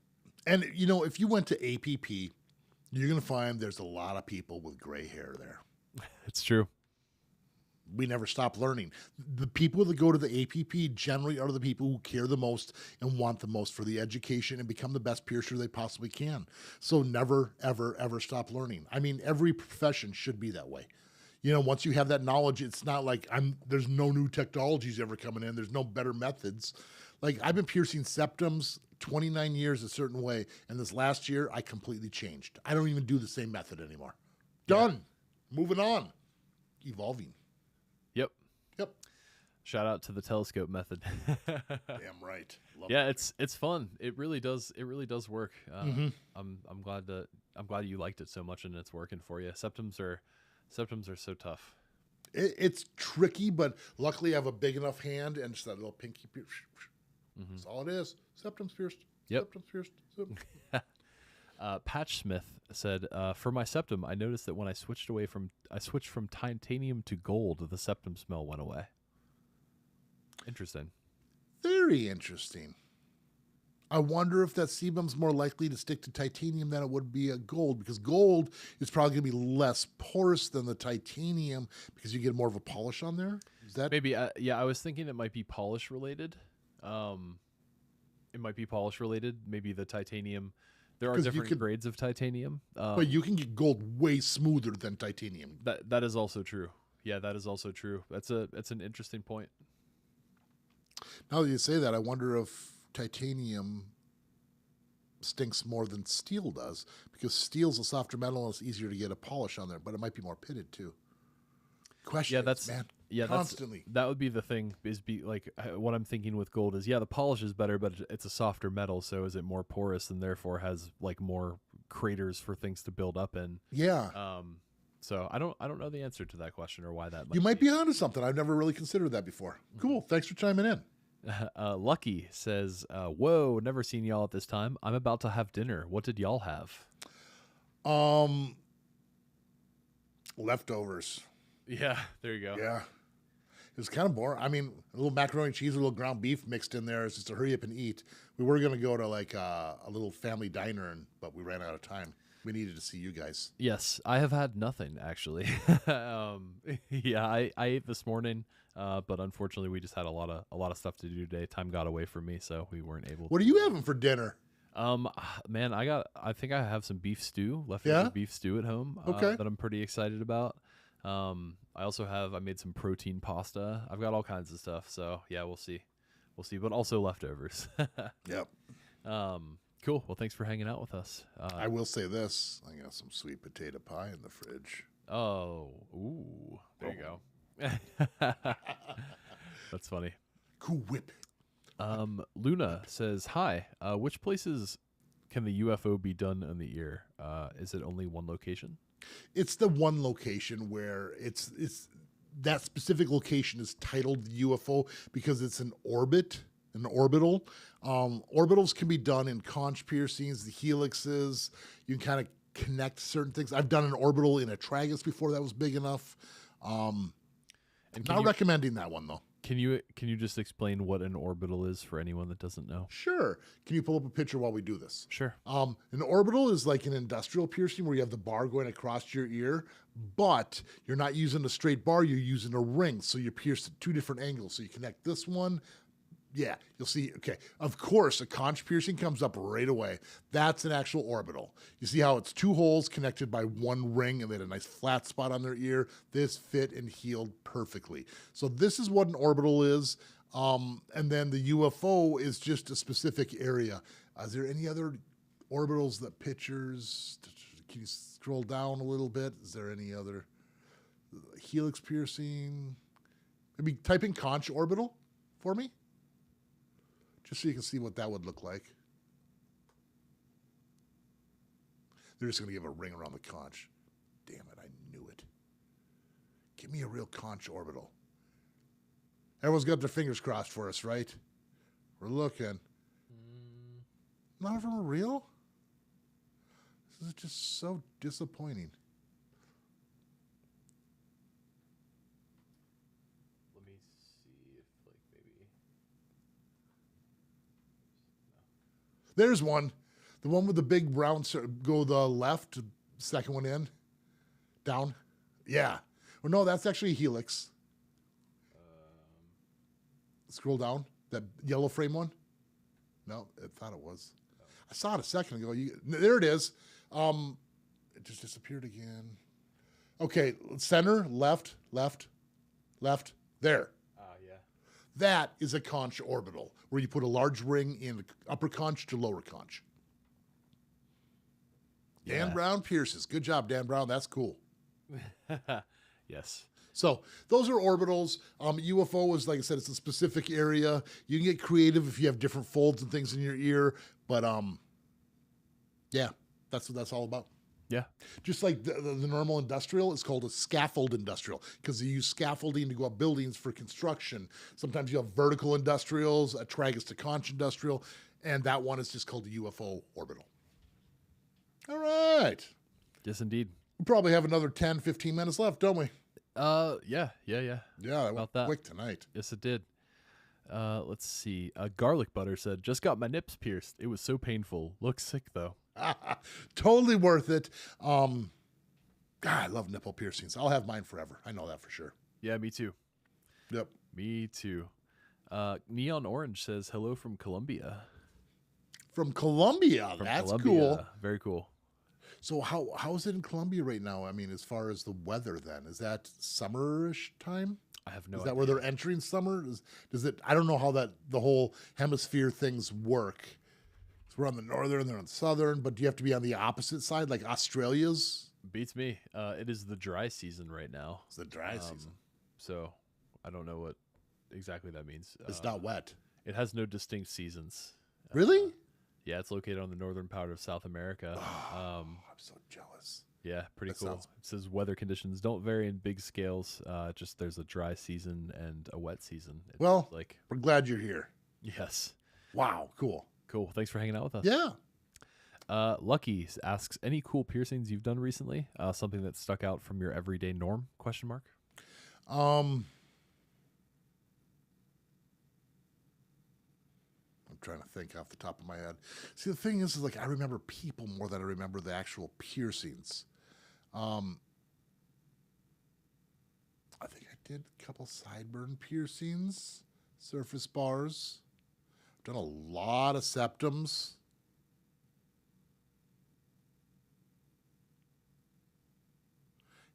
And if you went to APP, you're going to find there's a lot of people with gray hair there. It's true. we never stop learning. The people that go to the APP generally are the people who care the most and want the most for the education and become the best piercer they possibly can. So never, ever, ever stop learning. I mean, every profession should be that way. You know, once you have that knowledge, it's not like there's no new technologies ever coming in. There's no better methods. Like, I've been piercing septums 29 years a certain way, and this last year, I completely changed. I don't even do the same method anymore. Done. Moving on. Evolving. Yep. Yep. Shout out to the telescope method. Damn right. Love Yeah, it. it's fun. It really does work. I'm glad you liked it so much and it's working for you. Septums are so tough. It's tricky, but luckily I have a big enough hand and just that little pinky pierce. That's all it is. Septum's pierced. Yep. Septum's pierced. Patch Smith said, "For my septum, I noticed that when I switched from titanium to gold, the septum smell went away." Interesting. Very interesting. I wonder if that sebum's more likely to stick to titanium than it would be a gold, because gold is probably going to be less porous than the titanium because you get more of a polish on there. Is that Maybe? Yeah, I was thinking it might be polish related. It might be polish related. Maybe the titanium. There are different grades of titanium, but you can get gold way smoother than titanium. That is also true. Yeah, that is also true. That's an interesting point. Now that you say that, I wonder if titanium stinks more than steel does, because steel's a softer metal and it's easier to get a polish on there, but it might be more pitted too. Question, man. Yeah, constantly. That would be the thing. What I'm thinking with gold is, the polish is better, but it's a softer metal, so is it more porous and therefore has like more craters for things to build up in. Yeah. So I don't know the answer to that question or why that. You might be onto something. I've never really considered that before. Cool. Thanks for chiming in. Lucky says, "Whoa, never seen y'all at this time. I'm about to have dinner. What did y'all have?" Leftovers. Yeah, there you go. Yeah. It was kind of boring. I mean, a little macaroni and cheese, a little ground beef mixed in there. It's just to hurry up and eat. We were going to go to like a little family diner, but we ran out of time. We needed to see you guys. Yes, I have had nothing actually. Yeah, I ate this morning, but unfortunately, we just had a lot of stuff to do today. Time got away from me, so we weren't able. What are you having for dinner? Man, I think I have some beef stew, leftover beef stew at home. Okay. That I'm pretty excited about. I made some protein pasta. I've got all kinds of stuff. So yeah, we'll see, but also leftovers. Yep. Cool. Well, thanks for hanging out with us. I will say this: I got some sweet potato pie in the fridge. Oh, ooh, there you go. That's funny. Cool Whip. Luna says, "Hi. Which places can the UFO be done in the ear? Is it only one location?" It's the one location where it's that specific location is titled UFO because it's an orbital. Orbitals can be done in conch piercings, the helixes. You can kind of connect certain things. I've done an orbital in a tragus before that was big enough. Not recommending that one though. Can you just explain what an orbital is for anyone that doesn't know? Sure. Can you pull up a picture while we do this? Sure. An orbital is like an industrial piercing where you have the bar going across your ear, but you're not using a straight bar, you're using a ring. So you pierce at two different angles. So you connect this one. Yeah, you'll see. Okay, of course, a conch piercing comes up right away. That's an actual orbital. You see how it's two holes connected by one ring and they had a nice flat spot on their ear. This fit and healed perfectly. So this is what an orbital is. And then the UFO is just a specific area. Is there any other orbitals that pictures? Can you scroll down a little bit? Is there any other helix piercing? Maybe type in conch orbital for me. Just so you can see what that would look like. They're just going to give a ring around the conch. Damn it, I knew it. Give me a real conch orbital. Everyone's got their fingers crossed for us, right? We're looking. None of them are real? This is just so disappointing. Let me see if maybe... There's one. The one with the big round go the left, second one in. Down. Yeah. Well, no, that's actually a helix. Scroll down. That yellow frame one. No, I thought it was. I saw it a second ago. There it is. It just disappeared again. Okay, center, left. There. Yeah. That is a conch orbital, where you put a large ring in the upper conch to lower conch. Dan Yeah. Brown pierces. Good job, Dan Brown. That's cool. Yes. So those are orbitals. UFO is, like I said, it's a specific area. You can get creative if you have different folds and things in your ear. But yeah, that's what that's all about. Yeah. Just like the normal industrial is called a scaffold industrial because you use scaffolding to go up buildings for construction. Sometimes you have vertical industrials, a tragus to conch industrial, and that one is just called a UFO orbital. All right. Yes, indeed. We probably have another 10, 15 minutes left, don't we? Yeah. Yeah, that went that. quick tonight. Yes, it did. Let's see. Garlic Butter said, just got my nips pierced. It was so painful. Looks sick, though. Totally worth it. God, I love nipple piercings. I'll have mine forever. I know that for sure. Yeah, me too. Yep. Me too. Neon Orange says, hello from Colombia. From Colombia. That's Colombia. cool. Very cool. So how is it in Colombia right now? I mean, as far as the weather then, is that summerish time? I have no Is idea. that where they're entering summer? Does it, I don't know how that the whole hemisphere things work. So we're on the northern, they're on the southern, but do you have to be on the opposite side, like Australia's? Beats me. It is the dry season right now. It's the dry season. So I don't know what exactly that means. It's not wet. It has no distinct seasons. Really? Yeah, it's located on the northern part of South America. I'm so jealous. Yeah, pretty That cool. sounds- It says weather conditions don't vary in big scales. Just there's a dry season and a wet season. It's Well, like we're glad you're here. yes, Wow, cool. cool. Thanks for hanging out with us. Yeah. Lucky asks, any cool piercings you've done recently? Something that stuck out from your everyday norm? Question mark. I'm trying to think off the top of my head. See, the thing is like I remember people more than I remember the actual piercings. I think I did a couple sideburn piercings, surface bars. I've done a lot of septums.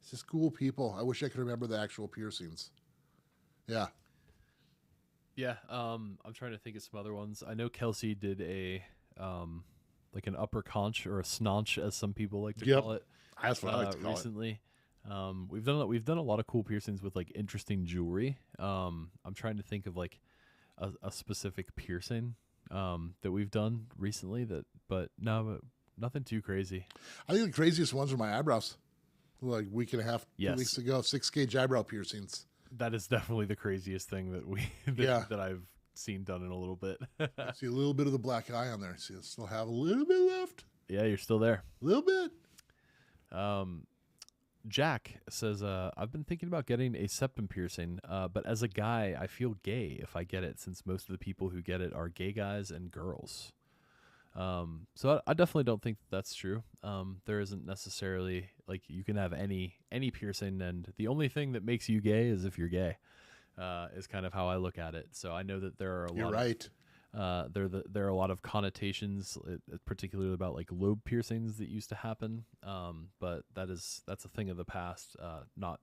It's just cool people. I wish I could remember the actual piercings. Yeah. Yeah, I'm trying to think of some other ones. I know Kelsey did a like an upper conch or a snonch, as some people like to Yep. call it. That's what I like to call it. Recently. We've done a lot of cool piercings with like interesting jewelry. I'm trying to think of like a specific piercing that we've done recently but nothing too crazy. I think the craziest ones are my eyebrows. Like week and a half, Yes. 2 weeks ago, 6-gauge eyebrow piercings. That is definitely the craziest thing that Yeah. that I've seen done in a little bit. See a little bit of the black eye on there. See, I still have a little bit left. Yeah, you're still there. A little bit. Jack says, I've been thinking about getting a septum piercing, but as a guy, I feel gay if I get it, since most of the people who get it are gay guys and girls. So I definitely don't think that's true. There isn't necessarily like you can have any piercing, and the only thing that makes you gay is if you're gay. Is kind of how I look at it. So I know that there are a You're lot right. there are a lot of connotations, particularly about like lobe piercings that used to happen. But that's a thing of the past. Not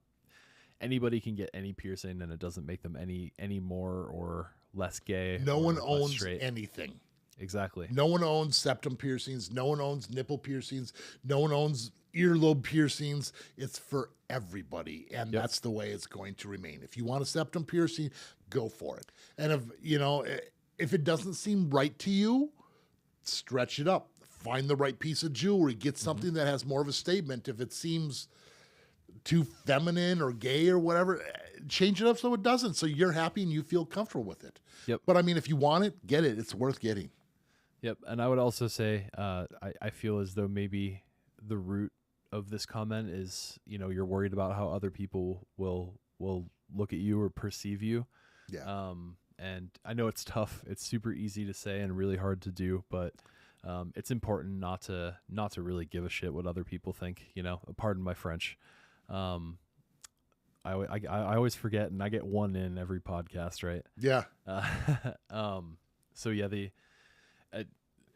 anybody can get any piercing, and it doesn't make them any more or less gay. No or one less owns straight. anything. Exactly. No one owns septum piercings. No one owns nipple piercings. No one owns earlobe piercings. It's for everybody, and Yep. that's the way it's going to remain. If you want a septum piercing, go for it. And if it doesn't seem right to you, stretch it up. Find the right piece of jewelry. Get something that has more of a statement. If it seems too feminine or gay or whatever, change it up so it doesn't. So you're happy and you feel comfortable with it. Yep. But I mean, if you want it, get it. It's worth getting. Yep. And I would also say, I feel as though maybe the root of this comment is, you're worried about how other people will look at you or perceive you. Yeah. And I know it's tough. It's super easy to say and really hard to do, but it's important not to really give a shit what other people think. Pardon my French. I always forget, and I get one in every podcast, right? Yeah. So yeah,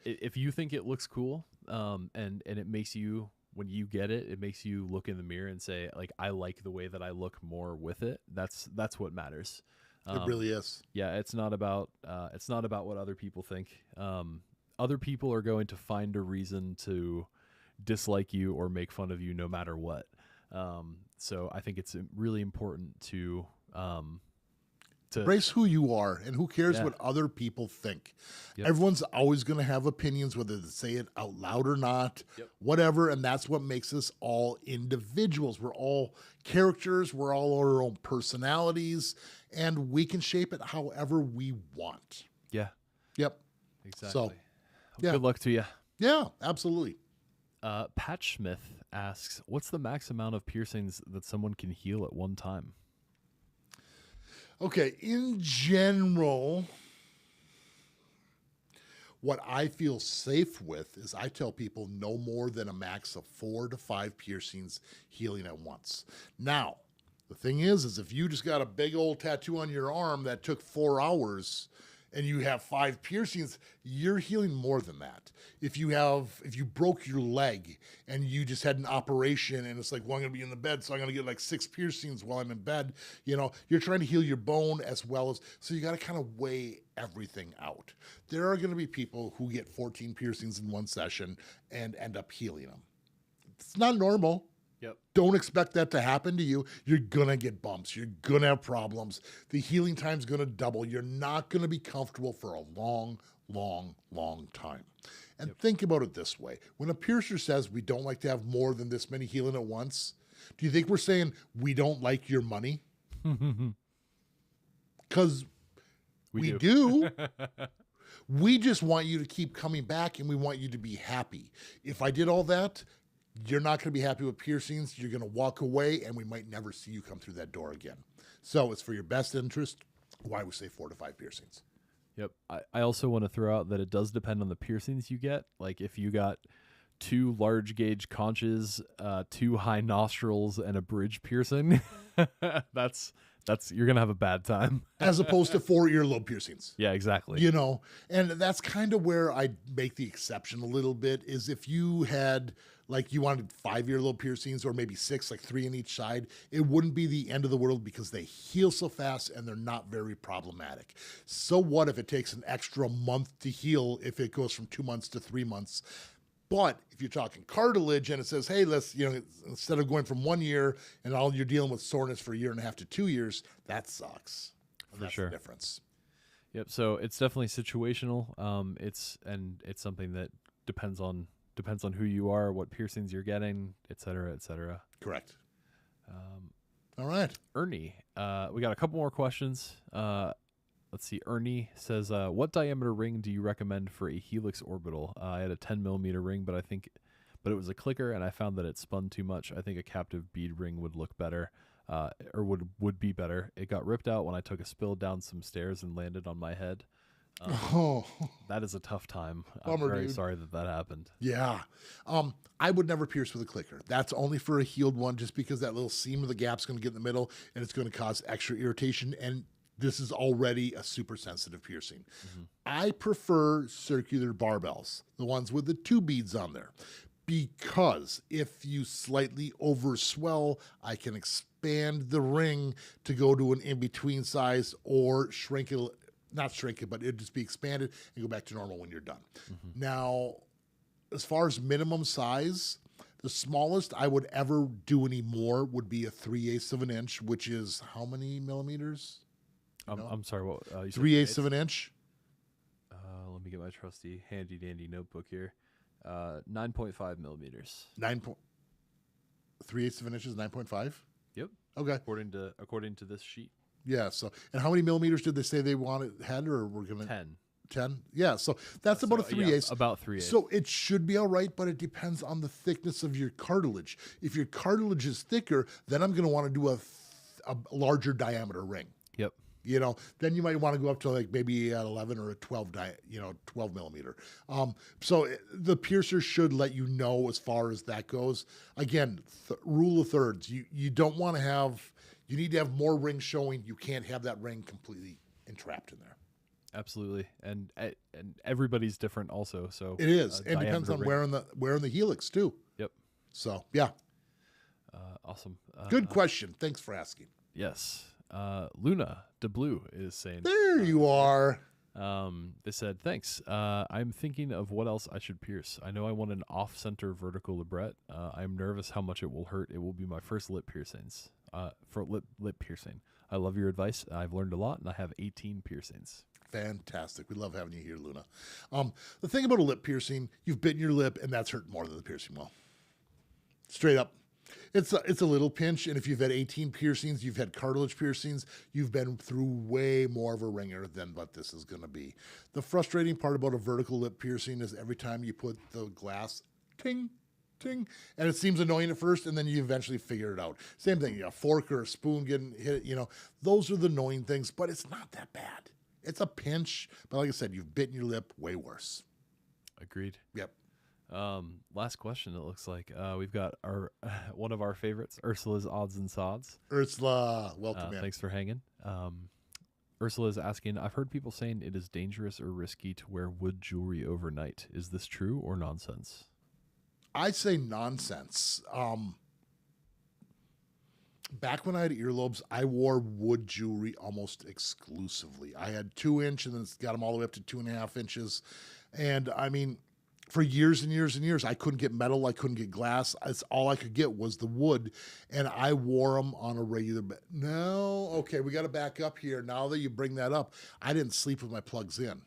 if you think it looks cool, and it makes you, when you get it, it makes you look in the mirror and say, like, I like the way that I look more with it. That's what matters. It really is. Yeah, it's not about what other people think. Other people are going to find a reason to dislike you or make fun of you no matter what. So I think it's really important to embrace who you are, and who cares what other people think. Yep. Everyone's always going to have opinions, whether they say it out loud or not, whatever. And that's what makes us all individuals. We're all characters. We're all our own personalities, and we can shape it however we want. Yeah. Yep. Exactly. So, yeah. Good luck to you. Yeah, absolutely. Patch Smith asks, what's the max amount of piercings that someone can heal at one time? Okay, in general, what I feel safe with is I tell people no more than a max of 4 to 5 piercings healing at once. Now, the thing is if you just got a big old tattoo on your arm that took 4 hours and you have 5 piercings, you're healing more than that. If you broke your leg and you just had an operation and it's like, well, I'm going to be in the bed, so I'm going to get like 6 piercings while I'm in bed. You're trying to heal your bone as well as, so you got to kind of weigh everything out. There are going to be people who get 14 piercings in one session and end up healing them. It's not normal. Yep. Don't expect that to happen to you. You're going to get bumps. You're going to have problems. The healing time's going to double. You're not going to be comfortable for a long, long, long time. And think about it this way. When a piercer says we don't like to have more than this many healing at once, do you think we're saying we don't like your money? Because we do. We just want you to keep coming back, and we want you to be happy. If I did all that, you're not going to be happy with piercings. You're going to walk away, and we might never see you come through that door again. So it's for your best interest why we say 4 to 5 piercings. Yep. I also want to throw out that it does depend on the piercings you get. Like if you got 2 large gauge conches, 2 high nostrils, and a bridge piercing, that's you're going to have a bad time. As opposed to 4 earlobe piercings. Yeah, exactly. And that's kind of where I make the exception a little bit, is if you had, like, you wanted 5 earlobe piercings or maybe 6, like 3 on each side, it wouldn't be the end of the world because they heal so fast and they're not very problematic. So what if it takes an extra month to heal if it goes from 2 months to 3 months? But if you're talking cartilage and it says, hey, let's, instead of going from 1 year and all you're dealing with soreness for 1.5 years to 2 years, that sucks. And that's the difference. Yep. So it's definitely situational. It's something that depends on who you are, what piercings you're getting, et cetera, et cetera. Correct. All right. Ernie, we got a couple more questions. Let's see. Ernie says, what diameter ring do you recommend for a Helix orbital? I had a 10 millimeter ring, but it was a clicker and I found that it spun too much. I think a captive bead ring would look better, or would be better. It got ripped out when I took a spill down some stairs and landed on my head. That is a tough time. I'm very sorry that happened. Yeah. I would never pierce with a clicker. That's only for a healed one, just because that little seam of the gap's going to get in the middle and it's going to cause extra irritation. And this is already a super sensitive piercing. Mm-hmm. I prefer circular barbells, the ones with the 2 beads on there, because if you slightly overswell, I can expand the ring to go to an in-between size or shrink it. Not shrink it, but it'd just be expanded and go back to normal when you're done. Mm-hmm. Now, as far as minimum size, the smallest I would ever do any more would be a 3/8 of an inch, which is how many millimeters? I'm sorry, what? 3/8 of an inch? Let me get my trusty handy dandy notebook here. 9.5 millimeters. 3/8 of an inch is 9.5? Yep. Okay. According to this sheet. Yeah. So, and how many millimeters did they say they had, or we're gonna 10? Yeah. So that's about a 3/8. Yeah, about 3/8. So it should be all right, but it depends on the thickness of your cartilage. If your cartilage is thicker, then I'm gonna want to do a larger diameter ring. Yep. Then you might want to go up to like maybe an 11 or a 12 millimeter. So the piercer should let you know as far as that goes. Again, rule of thirds. You don't want to have You need to have more ring showing. You can't have that ring completely entrapped in there. Absolutely, and everybody's different also. So It is. It depends on ring. wearing the Helix too. Yep. So yeah. Awesome. Good question. Thanks for asking. Yes. Luna de Blue is saying. There you are. They said, thanks. I'm thinking of what else I should pierce. I know I want an off-center vertical labret. I'm nervous how much it will hurt. It will be my first lip piercings. For lip piercing. I love your advice. I've learned a lot, and I have 18 piercings. Fantastic. We love having you here, Luna. The thing about a lip piercing, you've bitten your lip, and that's hurt more than the piercing will. Straight up. It's a little pinch, and if you've had 18 piercings, you've had cartilage piercings, you've been through way more of a ringer than what this is going to be. The frustrating part about a vertical lip piercing is every time you put the glass, ting, ting, and it seems annoying at first, and then you eventually figure it out. Same thing, a fork or a spoon getting hit, those are the annoying things, but it's not that bad. It's a pinch, but like I said, you've bitten your lip way worse. Agreed. Yep. Last question. It looks like we've got our one of our favorites, Ursula's Odds and Sods. Ursula, welcome in. Thanks for hanging. Ursula is asking, I've heard people saying it is dangerous or risky to wear wood jewelry overnight. Is this true or nonsense? I say nonsense. Back when I had earlobes, I wore wood jewelry almost exclusively. I had 2-inch and then got them all the way up to 2.5 inches. And I mean, for years and years and years, I couldn't get metal. I couldn't get glass. That's all I could get was the wood. And I wore them on a regular bed. No, okay, we got to back up here. Now that you bring that up, I didn't sleep with my plugs in.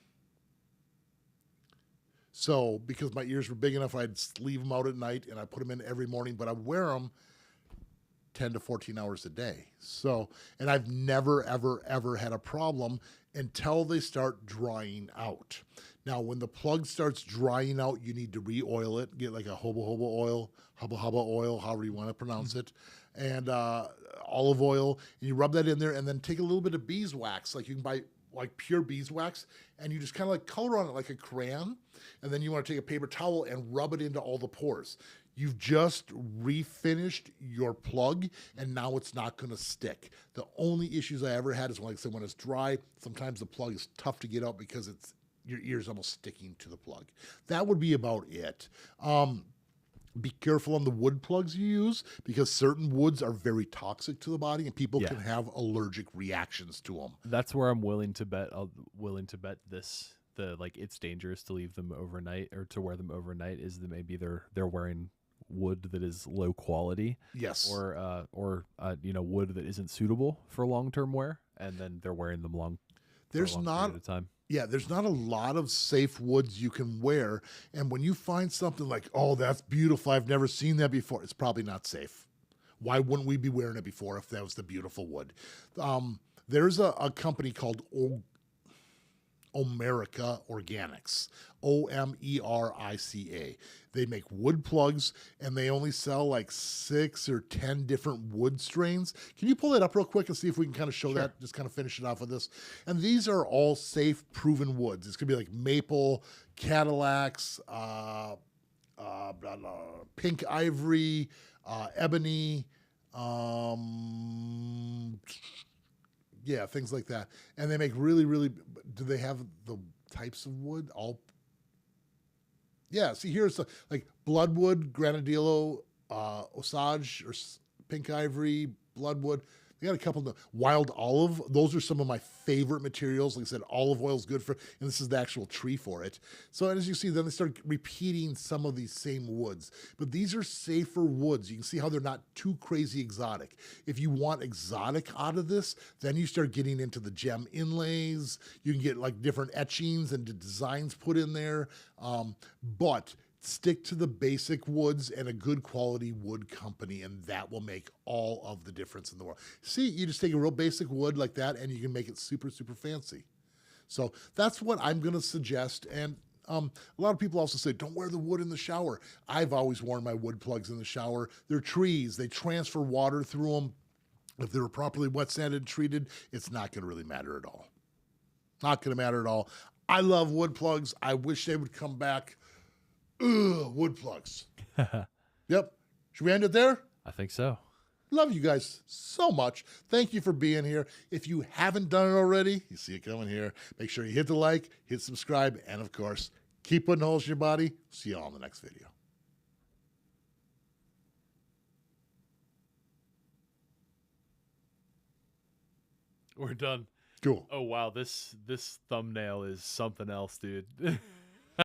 So because my ears were big enough, I'd leave them out at night and I put them in every morning, but I wear them 10 to 14 hours a day. So, and I've never, ever, ever had a problem until they start drying out. Now, when the plug starts drying out, you need to re-oil it, get like a hubba oil, however you want to pronounce it, and olive oil, and you rub that in there, and then take a little bit of beeswax, like you can buy like pure beeswax, and you just kind of like color on it like a crayon, and then you want to take a paper towel and rub it into all the pores. You've just refinished your plug, and now it's not going to stick. The only issues I ever had is, like I said, when it's dry, sometimes the plug is tough to get out because your ear's almost sticking to the plug. That would be about it. Be careful on the wood plugs you use because certain woods are very toxic to the body, and people can have allergic reactions to them. That's where I'm willing to bet. This. It's dangerous to leave them overnight or to wear them overnight is that maybe they're wearing wood that is low quality. Yes. Or wood that isn't suitable for long-term wear, and then they're wearing them long. There's not a time. Yeah, there's not a lot of safe woods you can wear, and when you find something like, oh, that's beautiful, I've never seen that before, it's probably not safe. Why wouldn't we be wearing it before if that was the beautiful wood? There's a company called Omerica Organics, Omerica. They make wood plugs, and they only sell like 6 or 10 different wood strains. Can you pull that up real quick and see if we can kind of show that, just kind of finish it off with this? And these are all safe, proven woods. It's going to be like maple, Cadillacs, pink ivory, ebony, things like that. And they make really, really, do they have the types of wood? See, here's like bloodwood, granadillo, osage, or pink ivory, bloodwood. They got a couple of wild olive. Those are some of my favorite materials. Like I said, olive oil is good for, and this is the actual tree for it. So as you see, then they start repeating some of these same woods. But these are safer woods. You can see how they're not too crazy exotic. If you want exotic out of this, then you start getting into the gem inlays. You can get like different etchings and designs put in there. But stick to the basic woods and a good quality wood company, and that will make all of the difference in the world. See, you just take a real basic wood like that, and you can make it super, super fancy. So that's what I'm going to suggest. And a lot of people also say, don't wear the wood in the shower. I've always worn my wood plugs in the shower. They're trees. They transfer water through them. If they were properly wet sanded and treated, it's not going to really matter at all. Not going to matter at all. I love wood plugs. I wish they would come back. Ugh, wood plugs. Yep. Should we end it there? I think so. Love you guys so much. Thank you for being here. If you haven't done it already, you see it coming here. Make sure you hit the like, hit subscribe, and of course, keep putting holes in your body. See you all in the next video. We're done. Cool. Oh wow, this thumbnail is something else, dude.